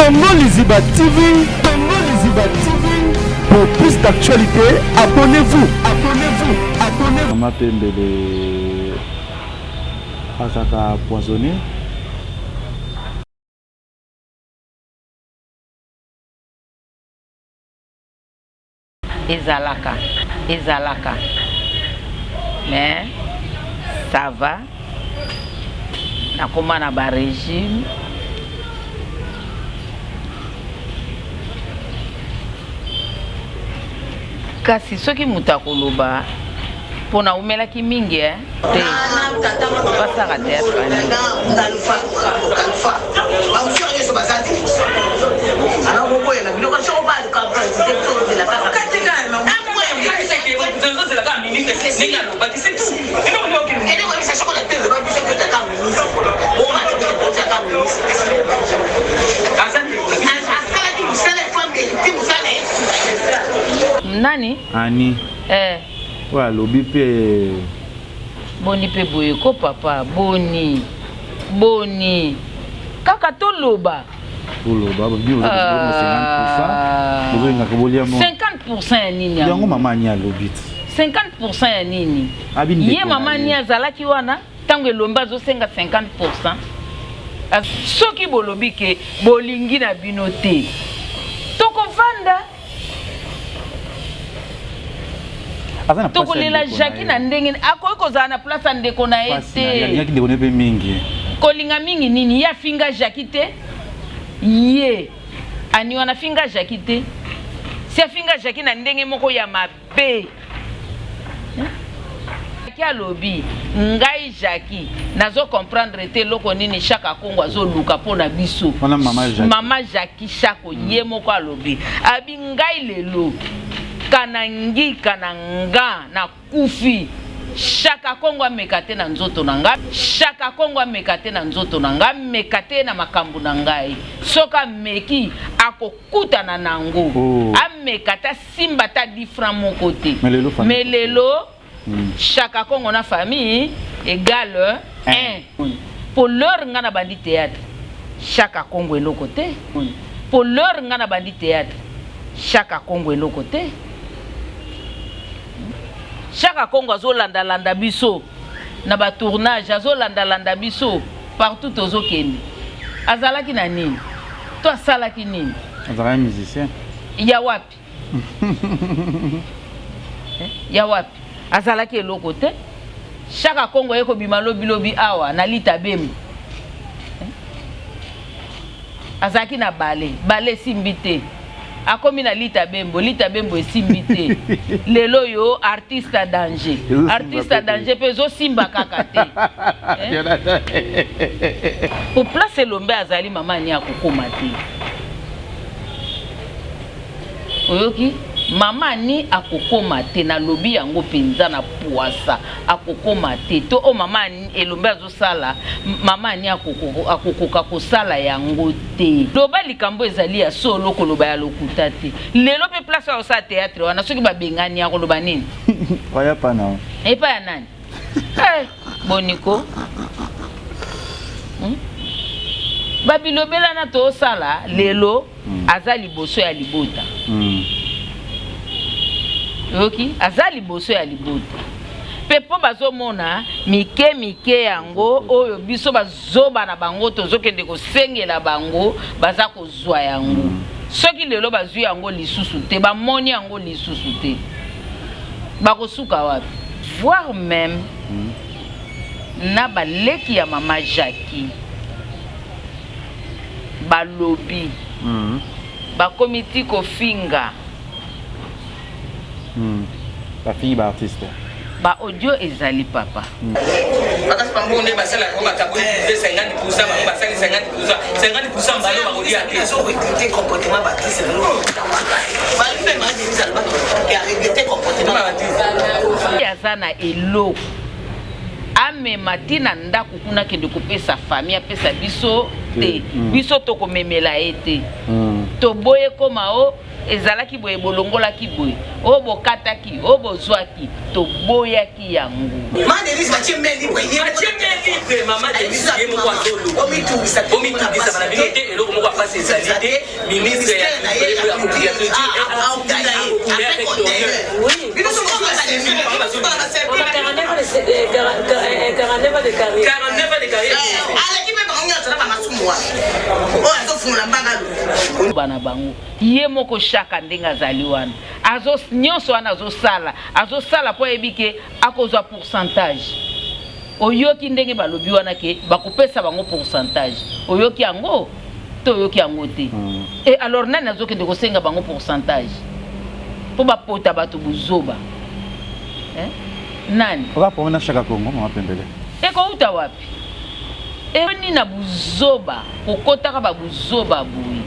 Tongo Liziba TV, Tongo Liziba TV. Pour plus d'actualité, abonnez-vous, abonnez-vous, abonnez-vous. Mama Pembele Asaka poisonné. Ezalaka. Mais ça va. Na koma na ba régime. Kasi soki mutakoloba pona umelaki mingi te basaka teatre nani Ani wa lobi pe boni pe boye ko papa boni kaka to loba loba bio 50% nga ko bolia mo 50% nini yango mama ni alobi 50% ya nini ye mama ni azalaki wana tango elomba zo senga 50% soki bolobi ke bolingi na bino te tokovanda tokolela Jackie na ndenge akoki kozala na place ndeko na ete yaki ndeko ne pe mingi kolinga mingi nini ya finga Jackie te ye ani wana finga Jackie te si afinga Jackie na ndenge moko ya mabe kia lobi ngai Jackie nazo comprendre te loko nini Chaka Kongo azoluka pona biso mama Jackie Chako ye moko alobi abi ngai lelo kanangi kananga na kufi Chaka Kongo amekate na nzoto na ngai Chaka Kongo amekate na nzoto na ngai mekate na makambu na ngai soka meki akokuta na nango amekata simba ta difran mon côté melelo Chaka Kongo na famille égale 1 pour leur ngana bandi théâtre Chaka Kongo eloko côté pour leur ngana bandi théâtre Chaka Kongo eloko côté Chaka Kongo azolanda biso na ba tournage azolanda biso partout tozokende azalaki na nini to asalaki nini azalaki musicien ya wapi ya wapi azalaki eloko te Chaka Kongo yeko bima lobi awa na lita bembo azalaki na bale simbite akomi na lita bembo esimbite lelo yo artiste danger pezo simba kaka te pour place lombe azali mama ni akokoma te oyoki mama ni akokoma te na lobi yango penza na poasa akokoma te to o mama ni elombe azosala mama ni akokoka kosala yango te loba likambo ezali ya solo koloba ya lokuta te lelo pe place ya sa théâtre wana soki babengani ya koloba nini oya pana epa ya nani boniko babilobela na to sala lelo azali boso ya libota yoki azali boso ya libota pepo bazomona mike yango oyo biso bazoba na bango tozokende kosengela bango baza kozwa yango soki lelo bazwi yango lisusu te bamoni yango lisusu te bakosuka wapi voire même na baleki ya mama Jackie balobi bakomiti kofinga la fille ba artiste ba audio ezali papa bakas pambonde basala ko matabu 50% ba basali 50% balo ba kodia te so recruter comportement baptiste ba lui ma dit ça ba recruter comportement baptiste ya sana elo ame matina ndako kuna kende kopesa famille apesa biso te biso to komemela ete to boye koma o ezalaki boye bolongolaki boye o bokataki o bozwaki to boyaki yango mama Denise batie meli boye mama Denise yemo kwa dolo omi tu bisa bana binote eloko moko place égalité, ministre bana bango ye moko shaka ndenge azali wana nyonso wana azosala po yebike akozwa pourcentage oyoki ndenge balobi wana ke bakopesa bango pourcentage oyoki yango to oyoki yango te et alors nani azokende kosenga bango pourcentage po bapota bato buzoba nani oka pomona shaka Congo mama pembele ekouta wapi eni na buzoba kokotaka babuzoba boyi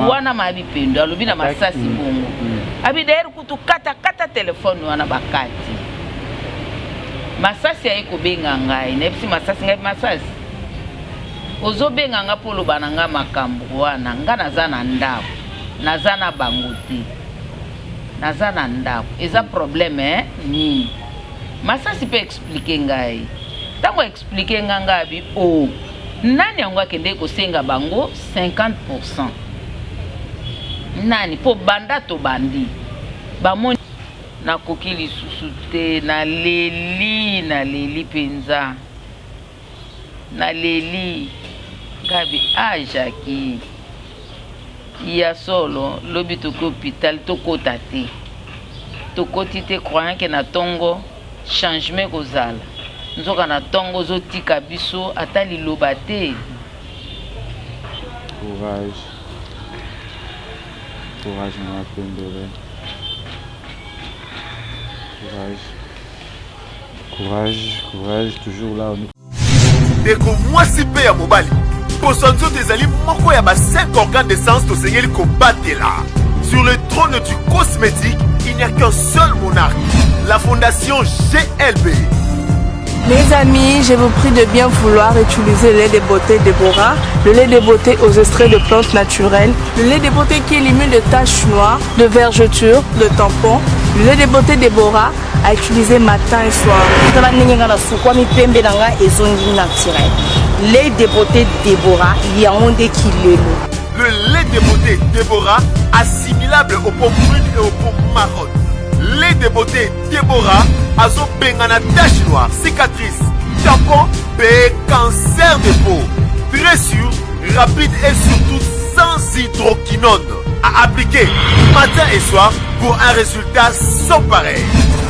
wana mabi pendo alobi na masasi bongo abi d'ailleurs kutu kata telefone wana bakati masasi ayi kobenga ngai nepsi masasi ngai masasi ozobenga nga polo bananga makambo wana nga naza na ndako naza na bango te naza na ndako eza problème nini masasi pe expliquer ngai tango expliquer nga abi nani yango akende kosenga bango 50%. Nani po banda to bandi bamoni na kokili susu te na leli penza na leli gabi ajaki ya solo lobi toko hôpital toko tate toko tite croyant que na tongo changement kozala nzoka na tongo zotika biso ata liloba te. Courage mon appel. Courage, toujours là. Deko moi si pe ya mobali. Posanzo tezali moko ya ba 5 organes de sens to sengeli kobatela. Sur le trône du cosmétique, il n'y a qu'un seul monarque, la fondation GLB. Mes amis, je vous prie de bien vouloir utiliser le lait de beauté Déborah, le lait de beauté aux extraits de plantes naturelles, le lait de beauté qui élimine de taches noires, de vergetures, de tampons, le lait de beauté Déborah à utiliser matin et soir. Lait de beauté Déborah, il y a un des kilos. Le lait de beauté Déborah, assimilable aux pommes brunes et aux pommes marronnes. Lait de beauté Déborah, azo bengana tache noire, cicatrice, tampon, cancer de peau. Très sûr, rapide et surtout sans hydroquinone. À appliquer matin et soir pour un résultat sans pareil.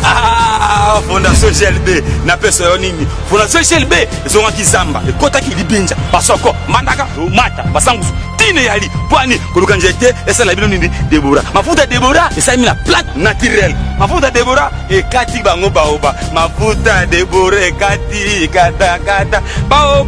Ah, Fondation GLB, na pesa nini? Fondation GLB, zonga kizamba, ekota ki libinja, basoko, mandaka, mata, basangusu, tine yali, poani, koluka njete, esa la bino nini Déborah. Mafuta Déborah, esa mi la plate naturelle. Mafuta Déborah, ekati bango baoba. Mafuta Déborah, ekati, kata, bao.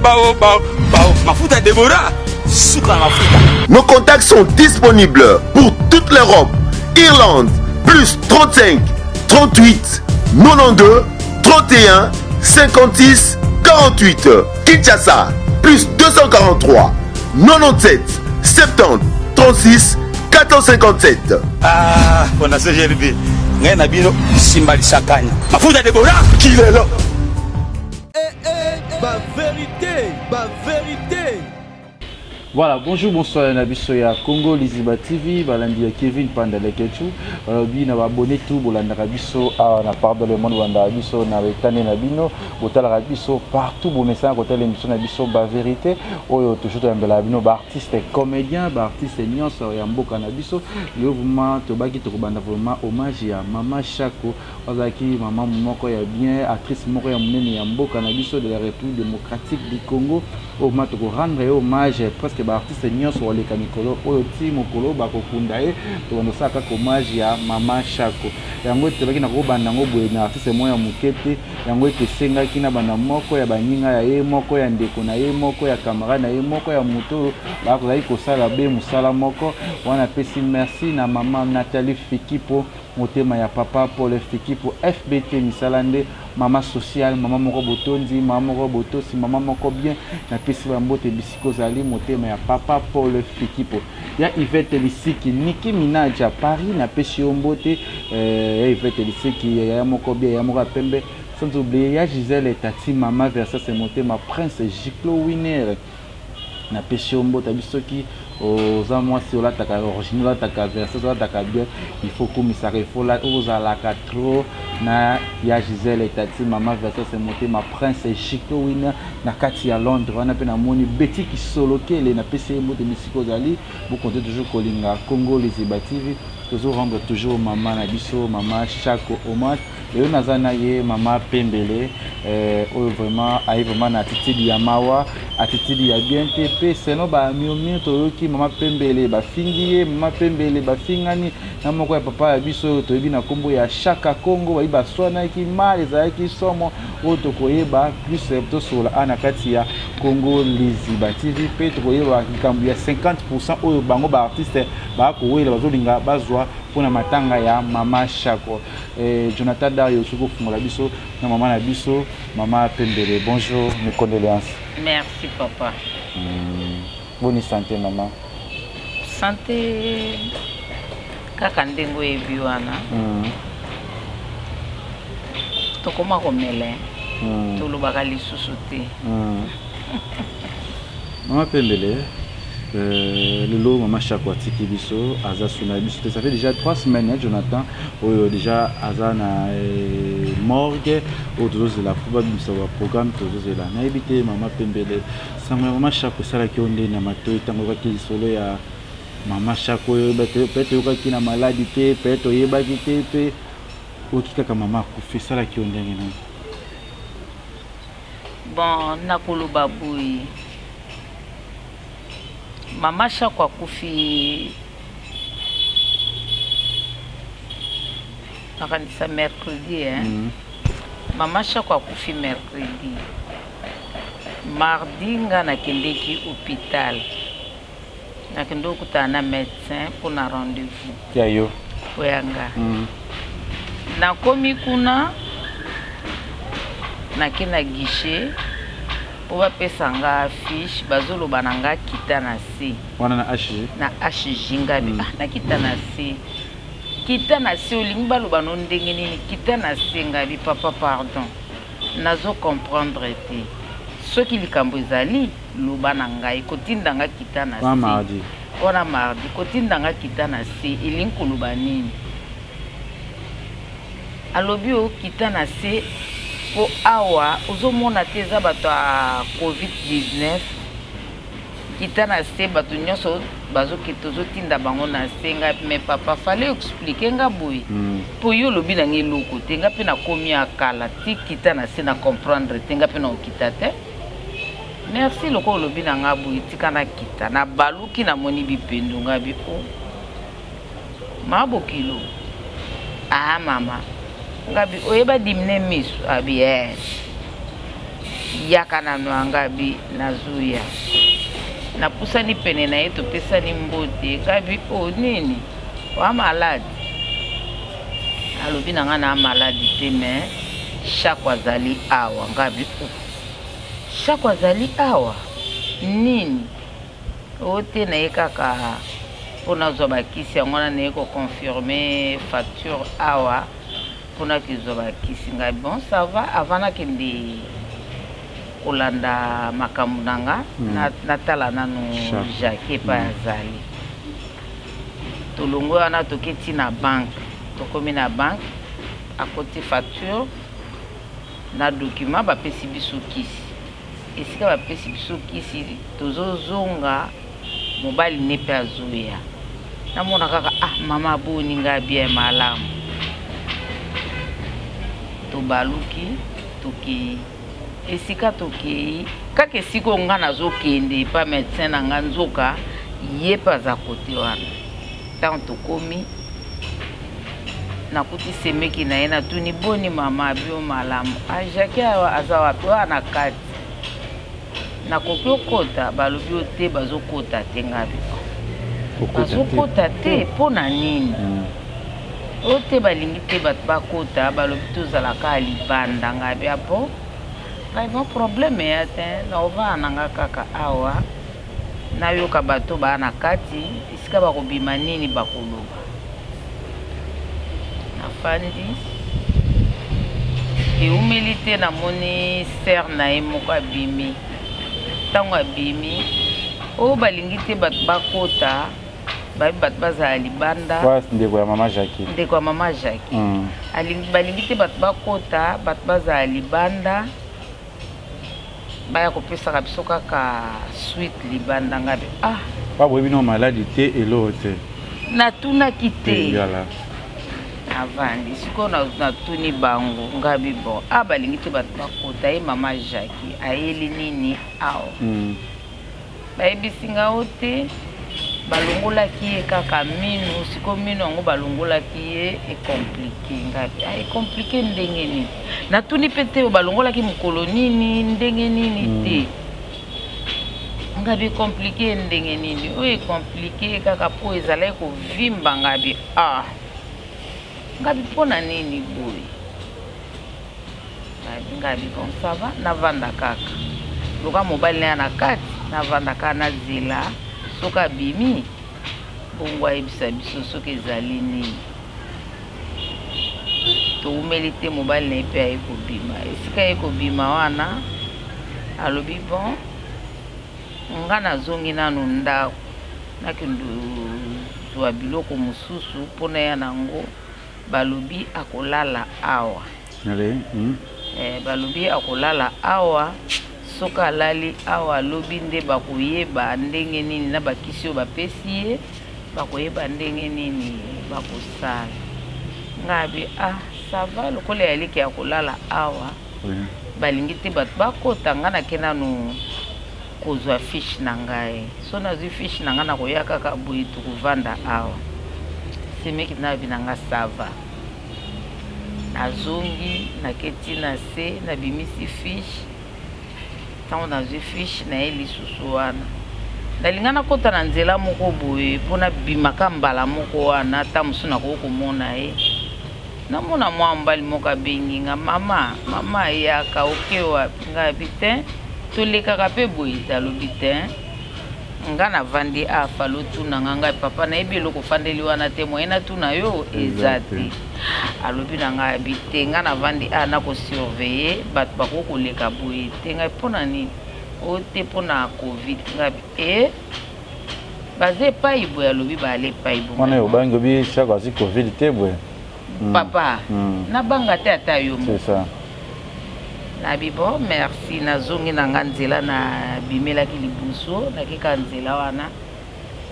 Mafuta Déborah, sucre mafuta. Nos contacts sont disponibles pour toute l'Europe. Irlande, plus 35 38 92 31 56 48. Kinshasa, plus 243 97 70 36 457. Ah, Fondation GLB. Ngai na bino simbali sakanya. Mafuta Déborah, kilelo. Ba vérité. Voilà, bonjour, bonsoir, Nabiso ya Congo Liziba TV, balandi ya Kevin Pandalekechu, balobi na abonné tout bolanda biso na pardon le monde bolanda biso na betane na bino, botala biso partout bo message côté l'émission na biso ba vérité, oyo toujours yambela bino ba artiste comédien, ba artiste nyonso ya mboka na biso, yo vraiment to baki to banda vraiment hommage ya Mama Shako, ozaki maman moko ya bien, actrice moko ya munene ya mboka na biso de la République démocratique du Congo, au mato ko rendre hommage presque ba artiste nyonso oleka mikolo oyo ti mokolo bakokunda ye to ndosaka hommage ya Mama Shako yango tebaki na ko banda ngo boye na artiste moya mukete yango ekesenga kina bana moko ya baninga ya ye moko ya ndeko na ye moko ya camarade na ye moko ya moto bakozali kosala be musala moko wana pesi merci na mama Nathalie Fikipo motema ya papa Paul Fikipo FBT misalande mama social mama moko botondi mama moko botosi mama moko bien na pesi ba mbote bisiko zali motema ya papa Paul Fikipo ya Yvette Lisiki Nicki Minaj à Paris na pesi mbote ya Yvette Lisiki ya moko bien ya moko pembe sans oublier ya Gisèle Tati mama versa ce motema prince Giclo Winner na pêche mbota bisoki oza mwasi olataka original olataka versace olataka bien il faut komisaka il faut ozalaka trop na ya Gisèle etati mama versace motema prince chic wina na kati ya Londres wana pe namoni Betty Kisolokele na pese mbote misiko ozali vous comptez toujours kolinga Congo Liziba TV toujours rendre toujours maman na biso mama Chako hommage et on a naye mama Pembele vraiment aïe vraiment na attitude ya mawa attitude ya bien TP sinon ba miomi toyoki mama Pembele ba fingiye mama Pembele ba fingani na moko ya papa ya biso toyebi na kombo ya Chaka Congo ba iba swana ki mali za ki somo oto koyeba plus to sola ana kati ya Congo Liziba TV pe to koyeba kikambu ya 50% oyo bango ba artiste ba ko wela bazolinga bazwa pour matanga ya mama Chako Jonathan Dario suko fungola biso na mama na biso mama Pembele bonjour mes condoléances. Merci papa. Bonne santé maman. Santé kaka ndengo ebi wana. Tokoma komele. Tolobaka lisusu te. Mama Pembele Lolo mama Chako atiki biso aza suna biso ça fait déjà 3 semaines Jonathan déjà aza na morgue autour de la probabilité wa programme autour de la naibité mama Pembele sama mama Chako sala ki onde na matoi tango ka ki solo ya mama Chako peut-être yoka na maladie te peut-être yeba ki te pe okika ka mama kufi sala ki onde ngena bon nakoloba boyi mama Chako akufi nakanisa mercredi mama Chako akufi mercredi mardi nga nakendeki hôpital nakende okutana na médecin pour na rendez-vous yayo oyanga nakomi kuna nakena guichet po bapesa nga affiche bazoloba na nga kita na se wana na HG na HG ngabi nakita na se kita na se olingi baloba no ndenge nini kita na se ngabi papa pardon nazo comprendre te soki likambo ezali loba na ngai kotinda nga kita na se wana mardi kotinda nga kita na se elingi koloba nini alobi o kita na se po awa ozomona te eza bato ya COVID-19 kita na se bato nyonso bazokita ozotinda bango na se nga me papa fale explique nga boye po yo olobi na nga eloko te nga mpe nakomi akala ti kita na se na comprendre te nga mpe na okita te merci loko olobi na nga boye tika na kita na baluki namoni bipendo nga bi o mabokilo mama ngabi oyeba dimne misu abi yaka na ngabi nazuya napusani pene na yeto pesani mbote ngabi nini wa malade alobi na nga na malade te mais Chako azali awa ngabi Chako azali awa nini ote na ye kaka pona zo bakisi yango na ye ko confirmer facture awa pona kizo bakisi ngai bon ça va avant nakende kolanda makambo nanga natala nano Jacques pa azali tolongo wana toketi na banque tokomi na banque akoti facture na document bapesi biso kisi esika bapesi biso kisi tozozonga mobali ne pe azoya namona kaka mama boni nga bien malamu tobaluki toki esika toki kaka esika nga nazokende pa médecin na nga nzoka ye pa za kote wana tant tokomi nakuti semeki na ye natuni boni mama bio malamu Jacques aza wapi wana kati nakoki okota balobi o te bazokota te ngabi bazokota te mpo na nini o te balingi te bato bakota balobi tozalaka libanda ngabi apo ngai probleme ya te naovaa nanga kaka awa nayoka bato baa na kati esika bakobima nini bakoloba nafandi eumeli te namoni ser na ye moko abimi ntango abimi o balingi te bato bakota babi bato bazala libanda ndeko ya mama Jackie balingi te bato bakota bato bazala libanda baya kopesaka biso kaka suite libanda ngabe baboyebi no maladi te elo te natunaki te avandi sikoyo natuni bango ngabi bon balingi te bato bakota ye mama Jackie ayeli nini awa bayebisinga o te balongolaki ye kaka minu sikoyo minu yango balongolaki ye ekomplike ngabi ekomplike ndenge nini natuni mpe te balongolaki mokolo nini ndenge nini te ngabi ekomplike ndenge nini oyo ekomplike kaka mpo ezalaki kovimba ngabi ngabi mpona nini boye ngabi konsava navanda kaka loka mobali na ya na kati navanda kaka na zela soki abimi bongo ayebisa biso soki ezali nini toumeli te mobali na ye mpe aye kobima esika ye kobima wana alobi bon nga nazongi nanu ndako nakende zwa biloko mosusu mpona ya nango balobi akolala awa balobi akolala awa soki alali awa alobi nde bakoyeba ndenge nini na bakisi oyo bapesi ye bakoyeba ndenge nini bakosala ngabi sava lokola yaliki ya kolala awa balingi te bato bakota nga nake nanu kozwa fiche na ngai so nazwi fiche na ngai nakoya kaka boye tokovanda awa semeki nabi na nga sava nazongi naketi na se nabimisi fiche ntango nazwi fiche na ye lisusu wana nalinga nakota na nzela moko boye mpo nabimaka mbala moko wana ta mosu nakoki komona ye namona mwa mbali moko abengi nga mama ayaka okewa ngabi te tolekaka mpe boye talobi te nga navandi afalo tuna nga ngai papa nayebi eloko ofandeli wana te moye natuna yo eza te alobi na ngai abi te nga navandi nakosurveye bato bakoki koleka boye te ngai mpona nini o te mpona covid ngabi baza epai boye alobi baala epai wana yo bangi obi chako asi covid te boye papa nabanga te ata yo moko nabi bon merci nazongi na nga nzela nabimelaki libuso nakeka nzela wana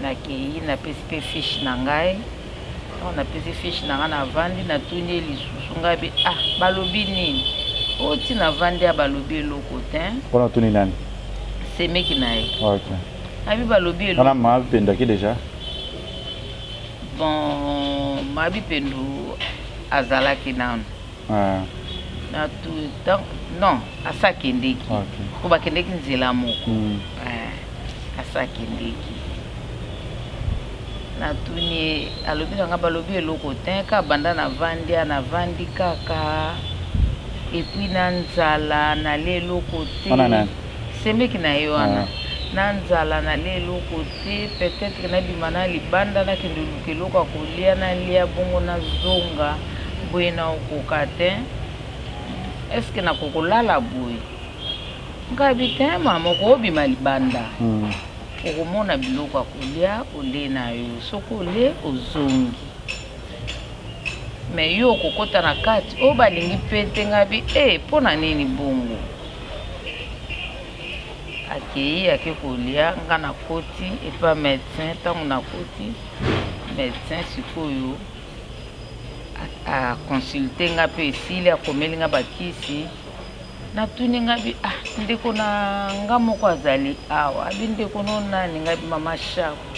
nakei napesi mpe fiche na ngai napesi fiche na ngai navandi natuni ye lisusu ngabi balobi nini oti navandi balobi eloko te mpona tuni nani semeki na ye abi balobi eloko wana mabipendaki deja bon mabipendu azalaki nanu non asakendeki po bakendeki nzela moko asakendeki natuni alobi nanga balobi eloko te ka banda navandi kaka epuis na nzala nalia eloko te semeki na ye wana na nzala nalia eloko te peut-être nabima na libanda nakende luka eloko ya kolia nalia bongo nazonga boye na okoka te eske nakokolala boye ngabi te mama okobima libanda okomona biloko ya kolia ole na yo soki ole ozongi me yo okokota na kati oyo balingi mpe te ngabi mpona nini bongo akei ake kolia nga nakoti epa médecin ntango nakoti médecin sikoyo akonsulte nga mpe esili akomeli nga bakisi natuni ngabi ndeko na nga moko azali awa abi ndeko no nani ngabi mama Shako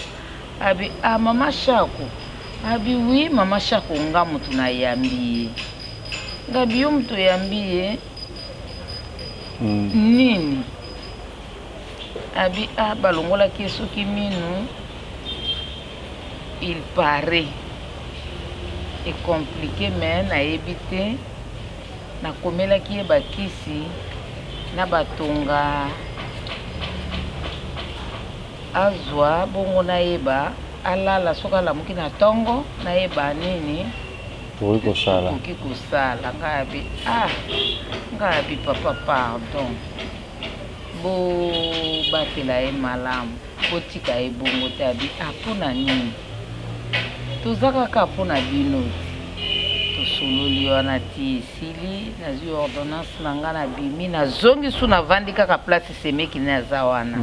abi mama Shako abi wi mama Shako nga mutu nayambi ye ngabi yo mutu yambi ye nini abi balongolaki soki minu il paraît est compliqué mais nayebi te nakomelaki ye bakisi na batonga azwa bongo nayeba alala soki alamuki na ntongo nayeba nini okoki kosala ngabi ngabi papa pardon bobatela ye malamu kotika ebongo te abi apona nini toza kaka mpona bino tosololi wana ti esili nazwi ordonnance na nga na bimi nazongi su navandi kaka place semeki ne aza wana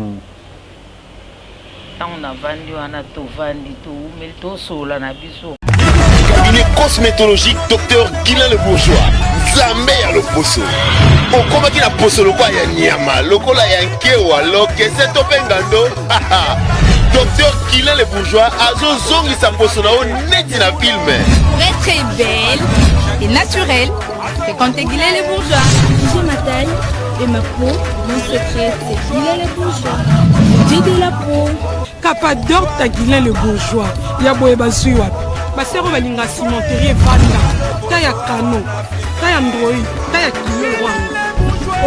ntango navandi wana tovandi toumeli tosola na biso. Cabinet cosmétologique Dr Guilain le Bourgeois Nzambe ya loposo okomaki na poso lokwa ya nyama lokola ya nkewa lokese to pengando Dr Guilain le Bourgeois azozongisa poso na o neti na filme. Pour être belle et naturelle, fréquentez Guilain le Bourgeois. J'ai ma taille et ma peau, mon secret c'est Guilain le Bourgeois. J'ai de la peau. Capador ta Guilain le Bourgeois. Ya boye bazui wapi. Basero balinga cimenterie vanda. Ta ya kano. Ta ya ndroi. Ta ya kilo wanga.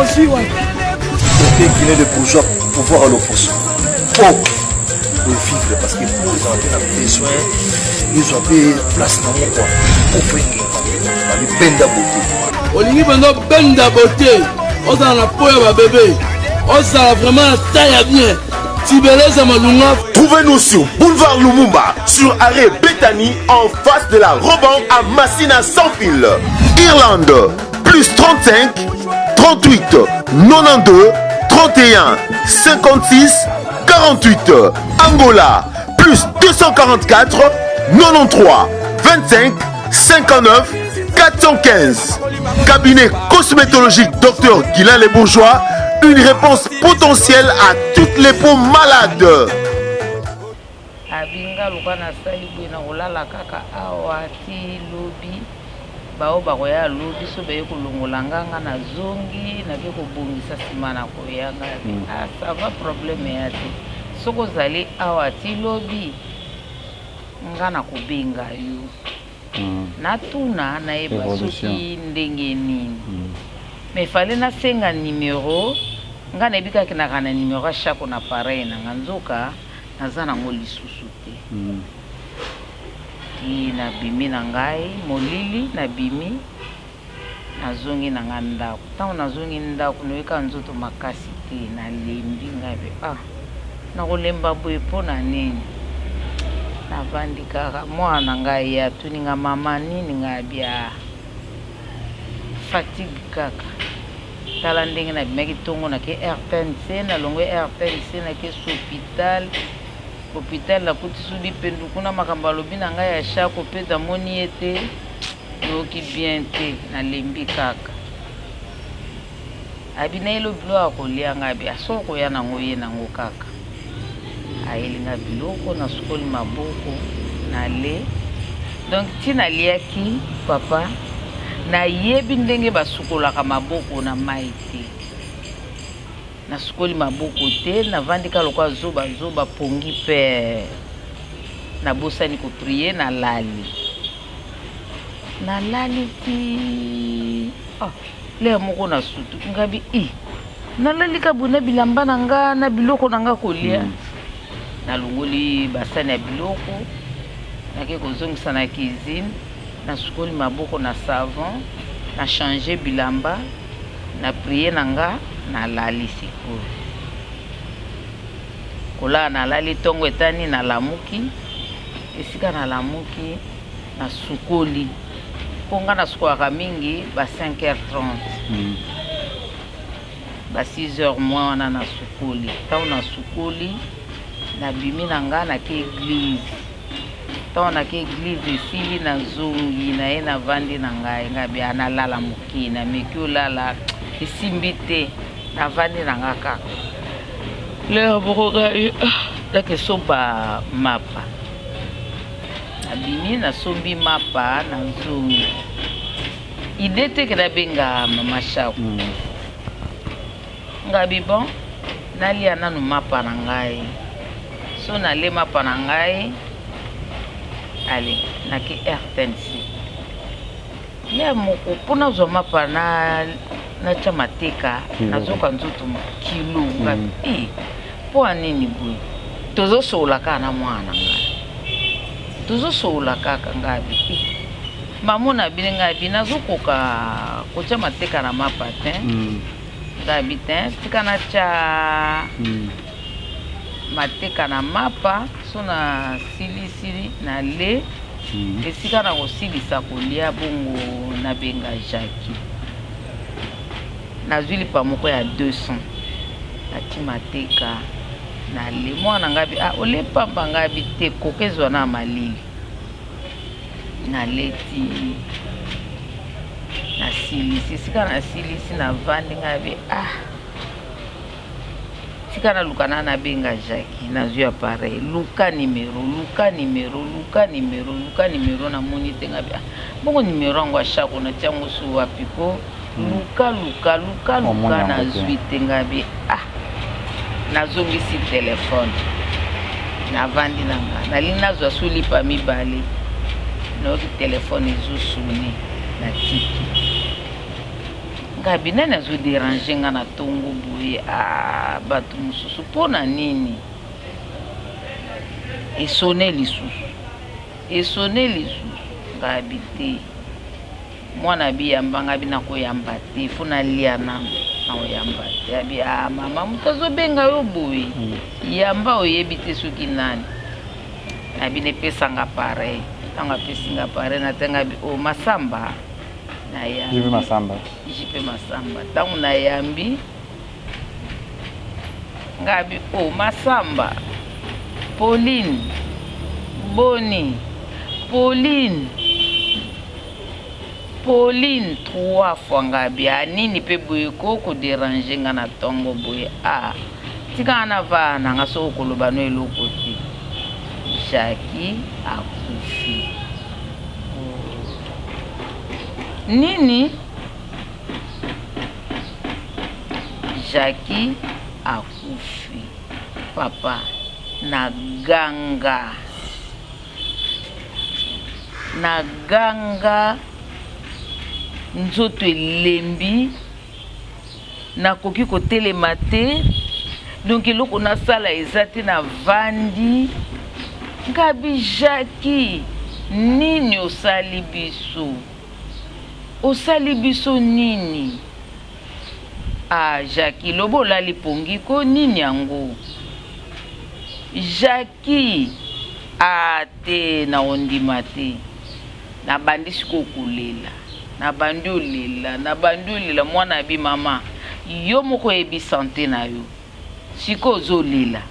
Ozui wapi. C'était Guilain le Bourgeois pour voir l'opposition. Oh, pour vivre parce que pour les enfants besoin, ils ont fait place dans mon coin. Pour faire une benda beauté. Olingi benda benda beauté. On a la peau à bébé. On a vraiment la taille à bien. Trouvez-nous sur Boulevard Lumumba, sur arrêt Bethany, en face de la Roban à Massina sans fil. Irlande, plus 35, 38, 92, 31, 56, 48. Angola, plus 244, 93, 25, 59, 415. Cabinet cosmétologique Dr Guilain le Bourgeois. Une réponse potentielle à toutes les peaux malades. Abinga lukana sali bwina kolala kaka awa ti lobi bao bakoya lobi so beye kolongola nganga na zongi na ke kobongisa nsima na koyanga ça va problème ya te soko ozali awa ti lobi nga na kobenga yo natuna nayeba soki ndenge nini mais fallait na senga numéro nga na bika kinaka na numéro a chaque na pareil na nzoka naza nango lisusu te ti na bimi na ngai molili na bimi nazongi na nga ndako ntango nazongi ndako noyeka nzoto makasi te nalembi ngabe na kolemba boye mpo na nini navandi kaka mwana ngai atuninga mama nini ngabia fatigue kaka tala ndenge na bimaki tongo na ke RTNC na longo RTNC na ke hôpital la kuti subi pendu kuna makambo alobi na ngai ya shako pe damoni ete yoki bien te na lembi kaka abina ilo bilo akolia ngabi asoko ya nango ye nango kaka ayelinga biloko na sukoli maboko na le donc tina liaki papa na yebi ndenge basukolaka maboko na mai te na sukoli maboko te na vandika lokwa zoba pongi pe na bosani ko prier na lali ti le moko na sutu ngabi na lali ka buna bilamba na nga na biloko na nga kolia na longoli basani ya biloko na ke kozongisa na cuisine na sukoli maboko na savon na changer bilamba na prier na nga na lali sikoyo kola na lali tongo etani na lamuki esika na lamuki na sukoli ponga na sukolaka mingi ba 5h30 ba 6h moins wana na sukoli ntango na sukoli na bimi na nga na ke église ntango na ke église esili na zongi na ye na vandi na ngai ngabi analala moki na meki olala esimbi te na vandi na nga kaka lero boko ngai dake somba mapa nabimi nasombi mapa na zongi ide teke nabenga mama shako ngabi bon nalia nanu mapa na ngai so nale mapa na ngai ale naki RTNC le moko mpona zwa mapa na tia mateka nazoka nzoto kilo ngabi mpo anini boye tozosola kaka na mwana ngai tozosola kaka ngabi mamona bine ngabi nazokoka kotia mateka na mapa te ngabi te tika na tia mateka na mapa so na silisili na le esika na kosilisa kolia bongo na benga Jackie nazwi lipa moko ya 200 ati mateka na le mwana ngabi olepamba ngabi te kokezwa na malili na leti na silisi sika na silisi na vandi ngabi sika na lukana na benga Jackie nazwi appareil luka numero na moni te ngabi bongo numero ngo ashako na tiango su wapi ko luka nazwi te ngabi nazongisi telefone na vandi nanga nalingi nazwa su lipa mibale noki telefone ezosuni na tiki ngabi nani azo déranger nga na tongo boye bato mosusu mpo na nini esone lisusu ngabi te mwana biyamba ngabi nakoyamba te fo nalia nano nakoyamba te abi mama moto azobenga yo boye yamba oyebi te soki nani nabi nepesanga pareil ntango apesinga pareil natenga bi masamba Jipe Masamba. Tangu na yambi ngabi Masamba. Pauline. Boni. Pauline 3 fois ngabi anini pe boye ko déranger nga na tongo boye tika na vana nga so koloba no eloko te Jackie akufi nini Jackie akufi papa na ganga nzoto elembi nakoki kotelema te donc eloko nasala eza te na vandi ngabi Jackie nini osali biso nini Jackie lobo olali pongi ko nini yango Jackie te na ondima te na bandi siko kolela na bandi olela mwana bi mama yo moko ebi santé na yo siko ozolela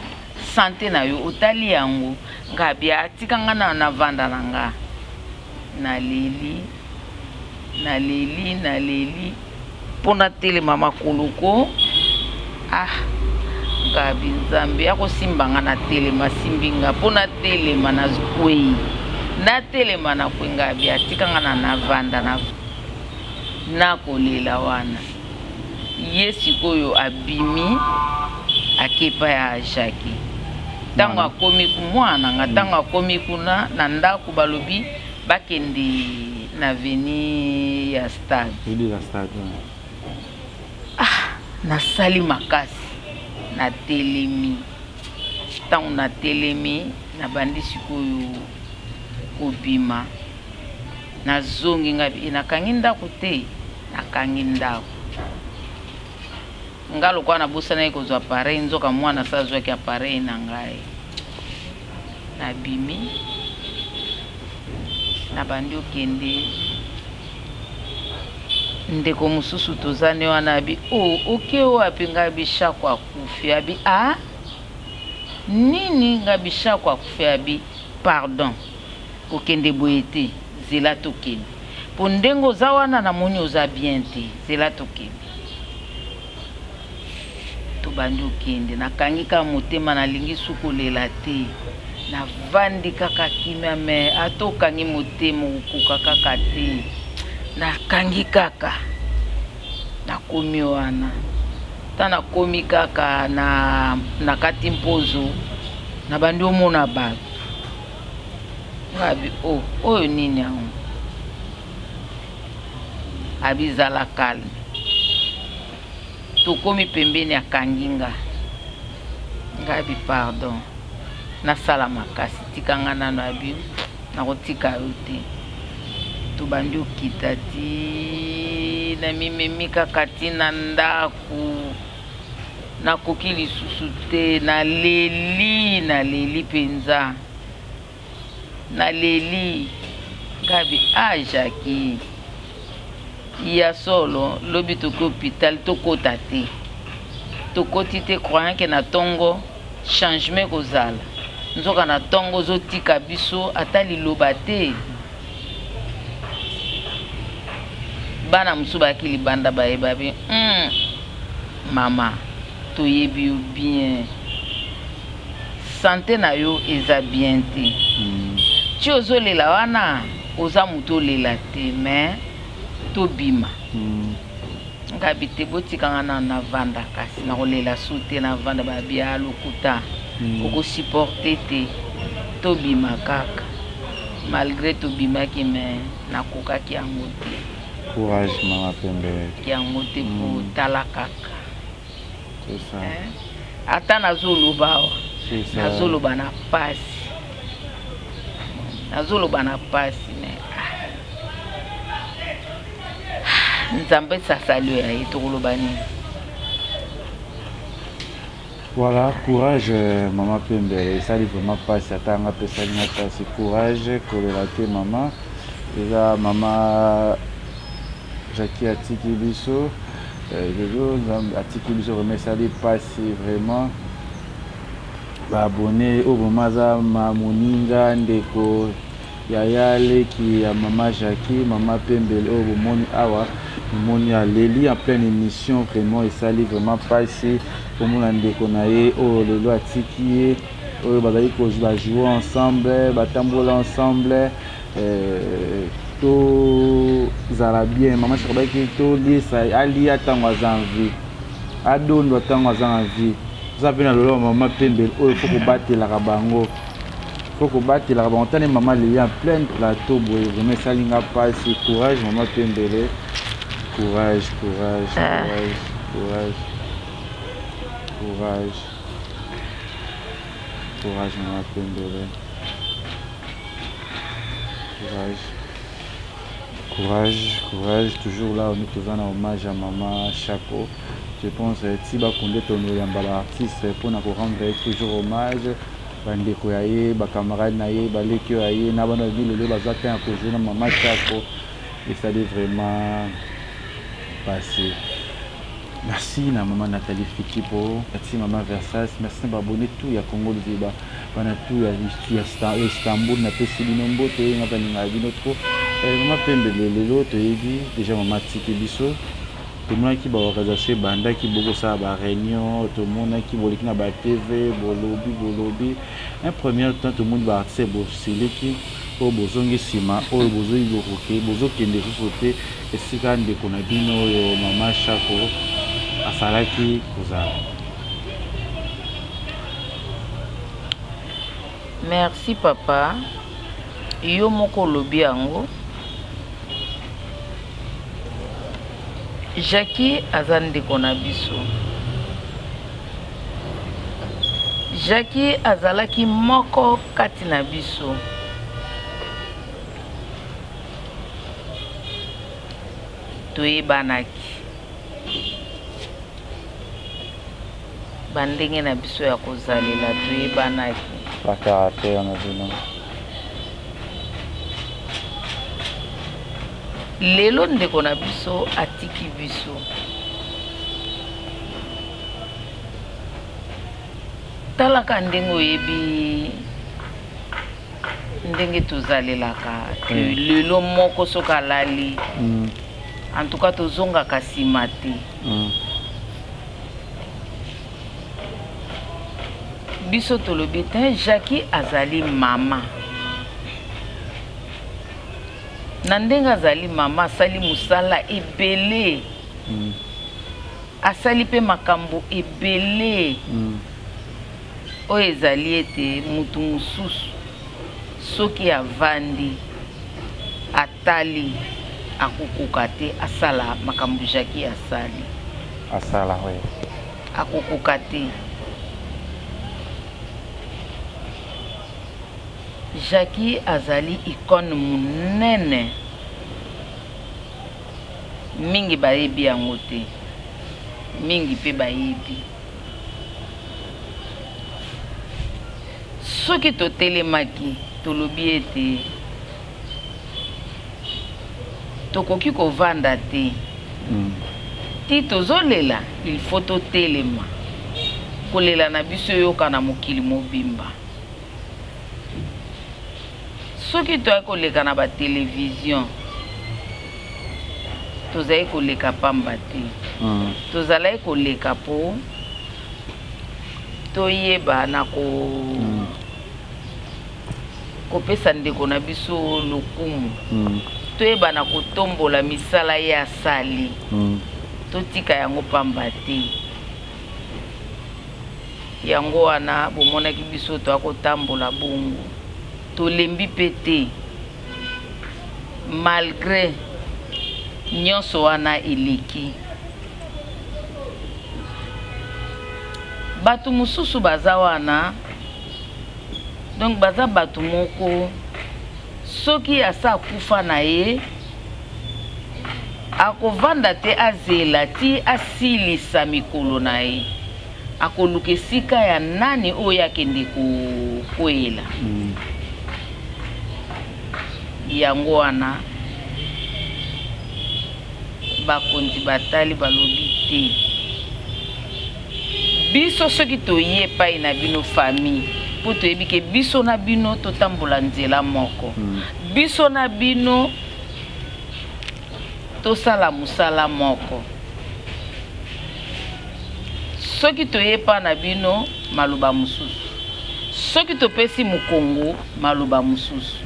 santé na yo otali yango ngabi atikanga na vanda na nga naleli pona tele mama koloko ngabi nzambe akosimbanga na telema simbinga pona telema na kwei na telema na kwe ngabi atikanga na vanda na kolela wana ye sikoyo abimi akepa ya Jackie tango akomi kumwana nga tango akomi kuna na ndako balobi bakende na veni ya stade nasali makasi na telemi tango na telemi na bandi sikoyo kobima nazongi ngabi nakangi ndako te nakangi ndako ngalo kwa nabosana ekozwa appareil nzoka mwana sazwaki appareil na ngai nabimi na bandi okende ndeko mosusu tozane wana abi oke wapi ngabi shako akufi abi nini ngabi shako akufi abi pardon okende boye te zela tokende po ndenge oza wana na moni oza bien te zela tokende tobandi okende nakangi kaka motema nalingi sukolela te navandi kaka kimia me ata okangi motema okoka kaka te nakangi kaka nakomi wana ta nakomi kaka na kati mpozo nabandi omona bato ngabi oyo nini yango abizala kalme tokomi pembeni akangi nga ngabi pardon nasala makasi tikanga nano abi nakotika yo te tobandi okita ti na mimemi kaka ti na ndako nakoki lisusu te naleli penza naleli ngabi Jackie ya solo lobi toko hôpital tokota te tokoti te croyant que na tongo changement kozala nzoka na tongo zotika biso ata liloba te bana musu baki libanda bayeba bi mama toyebi yo bien santé na yo eza bien te ti ozolela wana oza mutu olela te mais tobima ngabi te botikanga na vanda kasi na kolela su te na vanda babia lokuta okosupporte te tobima kaka malgré tobimaki me nakokaki yango te courage mama Pembe yango te po tala kaka ata nazoloba nazoloba na pasi me nzambe sasali ya ye tokoloba nini. Voilà, courage maman Pembe, ça dit vraiment pas si attends peu ça n'a pas si courage correlaté maman. Déjà maman Jackie Atiki Biso Atiki Biso remet ça dit pas si vraiment abonné au moment za mamuninga ndeko yayale qui a maman Jackie maman Pembe au moni awa moni a Leli en pleine émission vraiment et ça dit vraiment pas si au monde ndeko na ye o lelo atiki o bazali ko jouer ensemble batambola ensemble to zala bien maman chakaba ki to lisa ali atangwa zanvi adondo atangwa zanvi za pena lelo maman Pembe o faut ko batela ka bango faut ko batela ka bango tane maman Leli en plein plateau boye vraiment salinga pas si courage maman Pembe courage maman Pembe courage toujours là on est toujours en hommage à maman Chako. Je pense si ba konde tono ya mbala artiste pour na ko rendre toujours hommage bandeko ya ye ba camarade na ye ba leki ya ye na bana ville le bazaka ya ko jouer na maman Chako et ça dit vraiment passé. Merci na maman Nathalie Fikipo, merci maman Versace, merci babone tout ya Congo Liziba, bana tout ya Istanbul na pesi binombo to nga baninga binotro. Maman Pembe lelo to yebi déjà maman Tiki Biso. Tout le monde qui ba organisation banda qui boko sa ba réunion, tout le monde qui boliki na ba TV, bolobi. Un premier temps tout le monde ba artiste bo seleki o bozongi sima o bozo ilokoke bozo kende sosote esika ndeko na bino yo maman Chako asalaki kozala. Merci papa. Yo moko lobi yango. Jackie azande kona biso. Jackie azalaki moko kati na biso. Toyebanaki. Bandenge na biso ya kozalela toyebanaki. Pas caractère na bino. Lelo ndeko na biso atiki biso. Talaka ndenge oyebi ndenge tozalelaka lelo moko soka lali. En tout cas tozonga kasima te. Biso tolobi te Jackie azali mama. Nandenga azali mama asali musala ebele. Asali pe makambo ebele. Oyo ezali ete mutu mususu soki avandi atali akokoka te asala makambo Jackie asali. Asala we. Akokoka te. Jackie azali icône munene. Mingi bayebi yango te. Mingi pe bayebi. soki totelemaki tolobi ete tokoki kovanda te ti tozolela il faut totelema kolela na biso yoka na mokili mobimba soki toyaki koleka na batelevizio tozali koleka pamba te tozalaki koleka po toyeba na kopesa ndeko na biso lokumu toyeba na kotombola misala ye asali totika yango pamba te yango wana bomonaki biso toakotambola bongo tolembi mpe te malgré nyonso wana eleki bato mosusu baza wana donc baza bato moko soki asa akufa na ye akovanda te azela ti asilisa mikolo na ye akoluka esika ya nani oyo akende kokwela yango wana bakonzi batali balobi te biso soki toye epai na bino famille mpo toyebi ke biso na bino totambola nzela moko biso na bino tosala mosala moko soki toye epai na bino maloba mosusu soki topesi mokongo maloba mosusu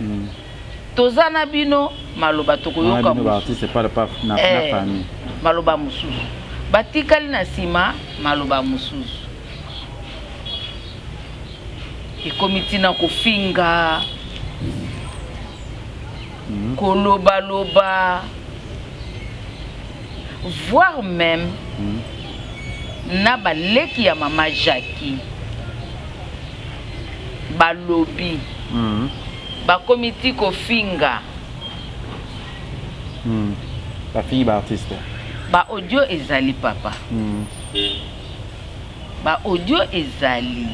toza na bino maloba tokoyoka mosusu maloba mosusu batikali na nsima maloba mosusu ekomi ntina kofinga kolobaloba voire même na baleki ya mama Jackie balobi bakomi ti kofinga bafingi baartiste baaudio ezali papa baaudio ezali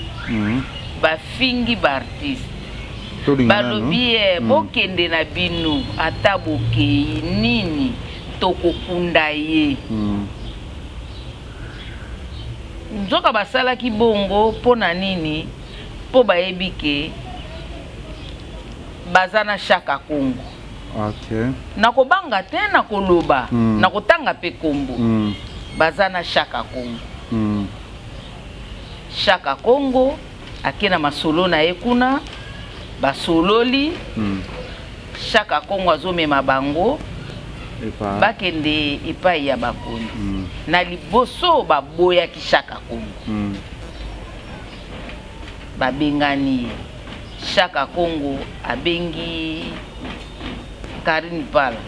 bafingi baartiste balobi bokende na bino ata bokei nini tokokunda ye nzoka basalaki bongo mpo na nini mpo bayebi ke baza na Chaka Congo nakobanga te na koloba nakotanga mpe kombo baza na Chaka Congo Chaka Congo ake na masolo na ye kuna basololi Chaka Congo azomema bango bakende epai ya bakonzi na liboso baboyaki Chaka Congo babengani Chaka Congo abengi Karine Pala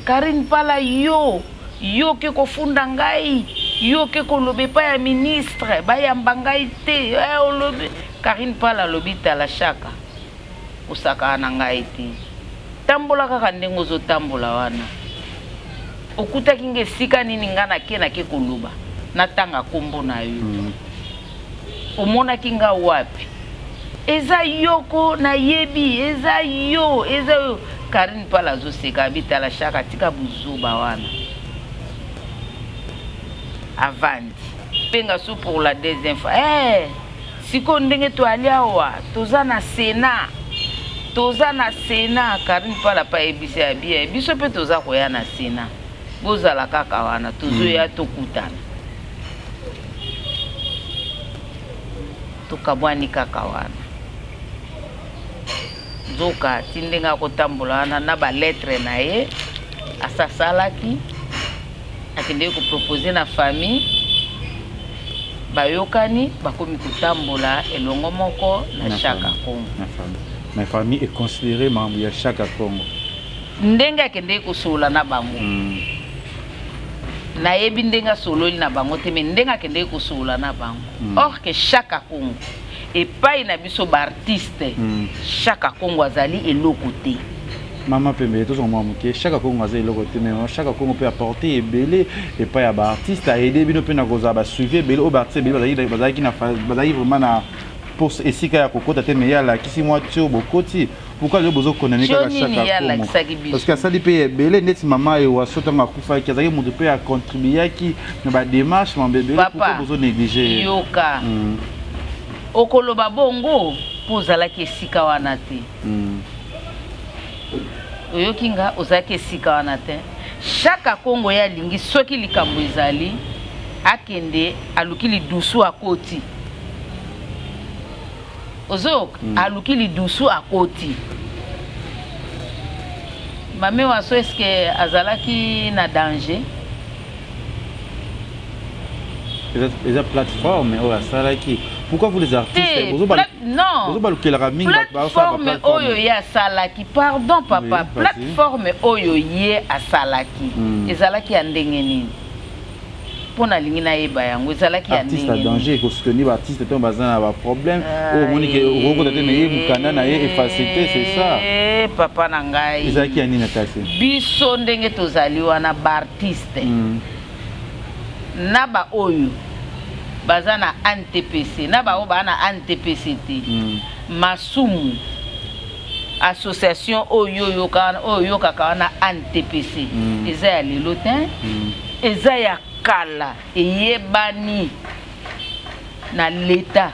Karine Pala yo ke kofunda ngai yo ke kolobe pa ya ministre bayamba ngai te olobe Karine Pala lobi tala Chaka osaka na ngai te tambola kaka ndenge ozotambola wana okutaki nge sika nini nga nake koloba natanga kombo na yo omonaki nga wapi eza yoko na yebi eza yo Karine Pala azoseka bitala Chaka tika buzuba wana avandi penga su pour la deuxième fois siko ndenge toali awa toza na Sénat Karine Pala pa ebise ya bie biso pe toza koya na Sénat bozala kaka wana tozoya tokutana tokabwani kaka wana zoka tindenga kotambola wana na baletre na ye asasalaki akende kopropose na famille bayokani bakomi kotambola elongo moko na Chaka Congo ma famille est considérée membre ya Chaka Congo ndenge akende kosola na bango na yebi ndenge sololi na bango te me ndenge akende kosola na bango or que Chaka Congo epai na biso baartiste Chaka Congo azali eloko te mama pembe tozomwa moke Chaka Congo azali eloko te mais Chaka Congo peut apporter ebele epai ya baartiste aide bino mpe na kozala basuivi ebele oyo baartiste ebele bazalaki vraiment pour esika ya kokota te mais yala kisi moi tio bokoti pourquoi le bozo condamner kaka chaque parce que ça dit paye belé net maman et wasota ngakufa ki azaki mutu pe a contribuer ki na ba démarche mon bébé pourquoi bozo négliger yoka okoloba bongo pozala ki esika wana te oyokinga ozaki esika wana te chaque Congo ya lingi soki likambo ezali akende aluki lidusu akoti ozok aluki lidusu akoti mame waso eske azalaki na danger les plateformes ou asalaki pourquoi vous les artistes non plateforme oyo ya salaki pardon papa plateforme oyo ye asalaki ezalaki ya ndenge nini pona lingi na yeba yango ezalaki ya ndenge artiste danger ko soutenir artiste to bazana ba problème o moni ke roko tate me mukanda na ye effacité c'est ça papa na ngai ezalaki ya nini atase biso ndenge tozali wana ba artiste na ba oyo bazana NTPC na ba oyo bana NTPC te masumu association oyo kaka na NTPC eza ya lelo te eza ya kala eyebani na leta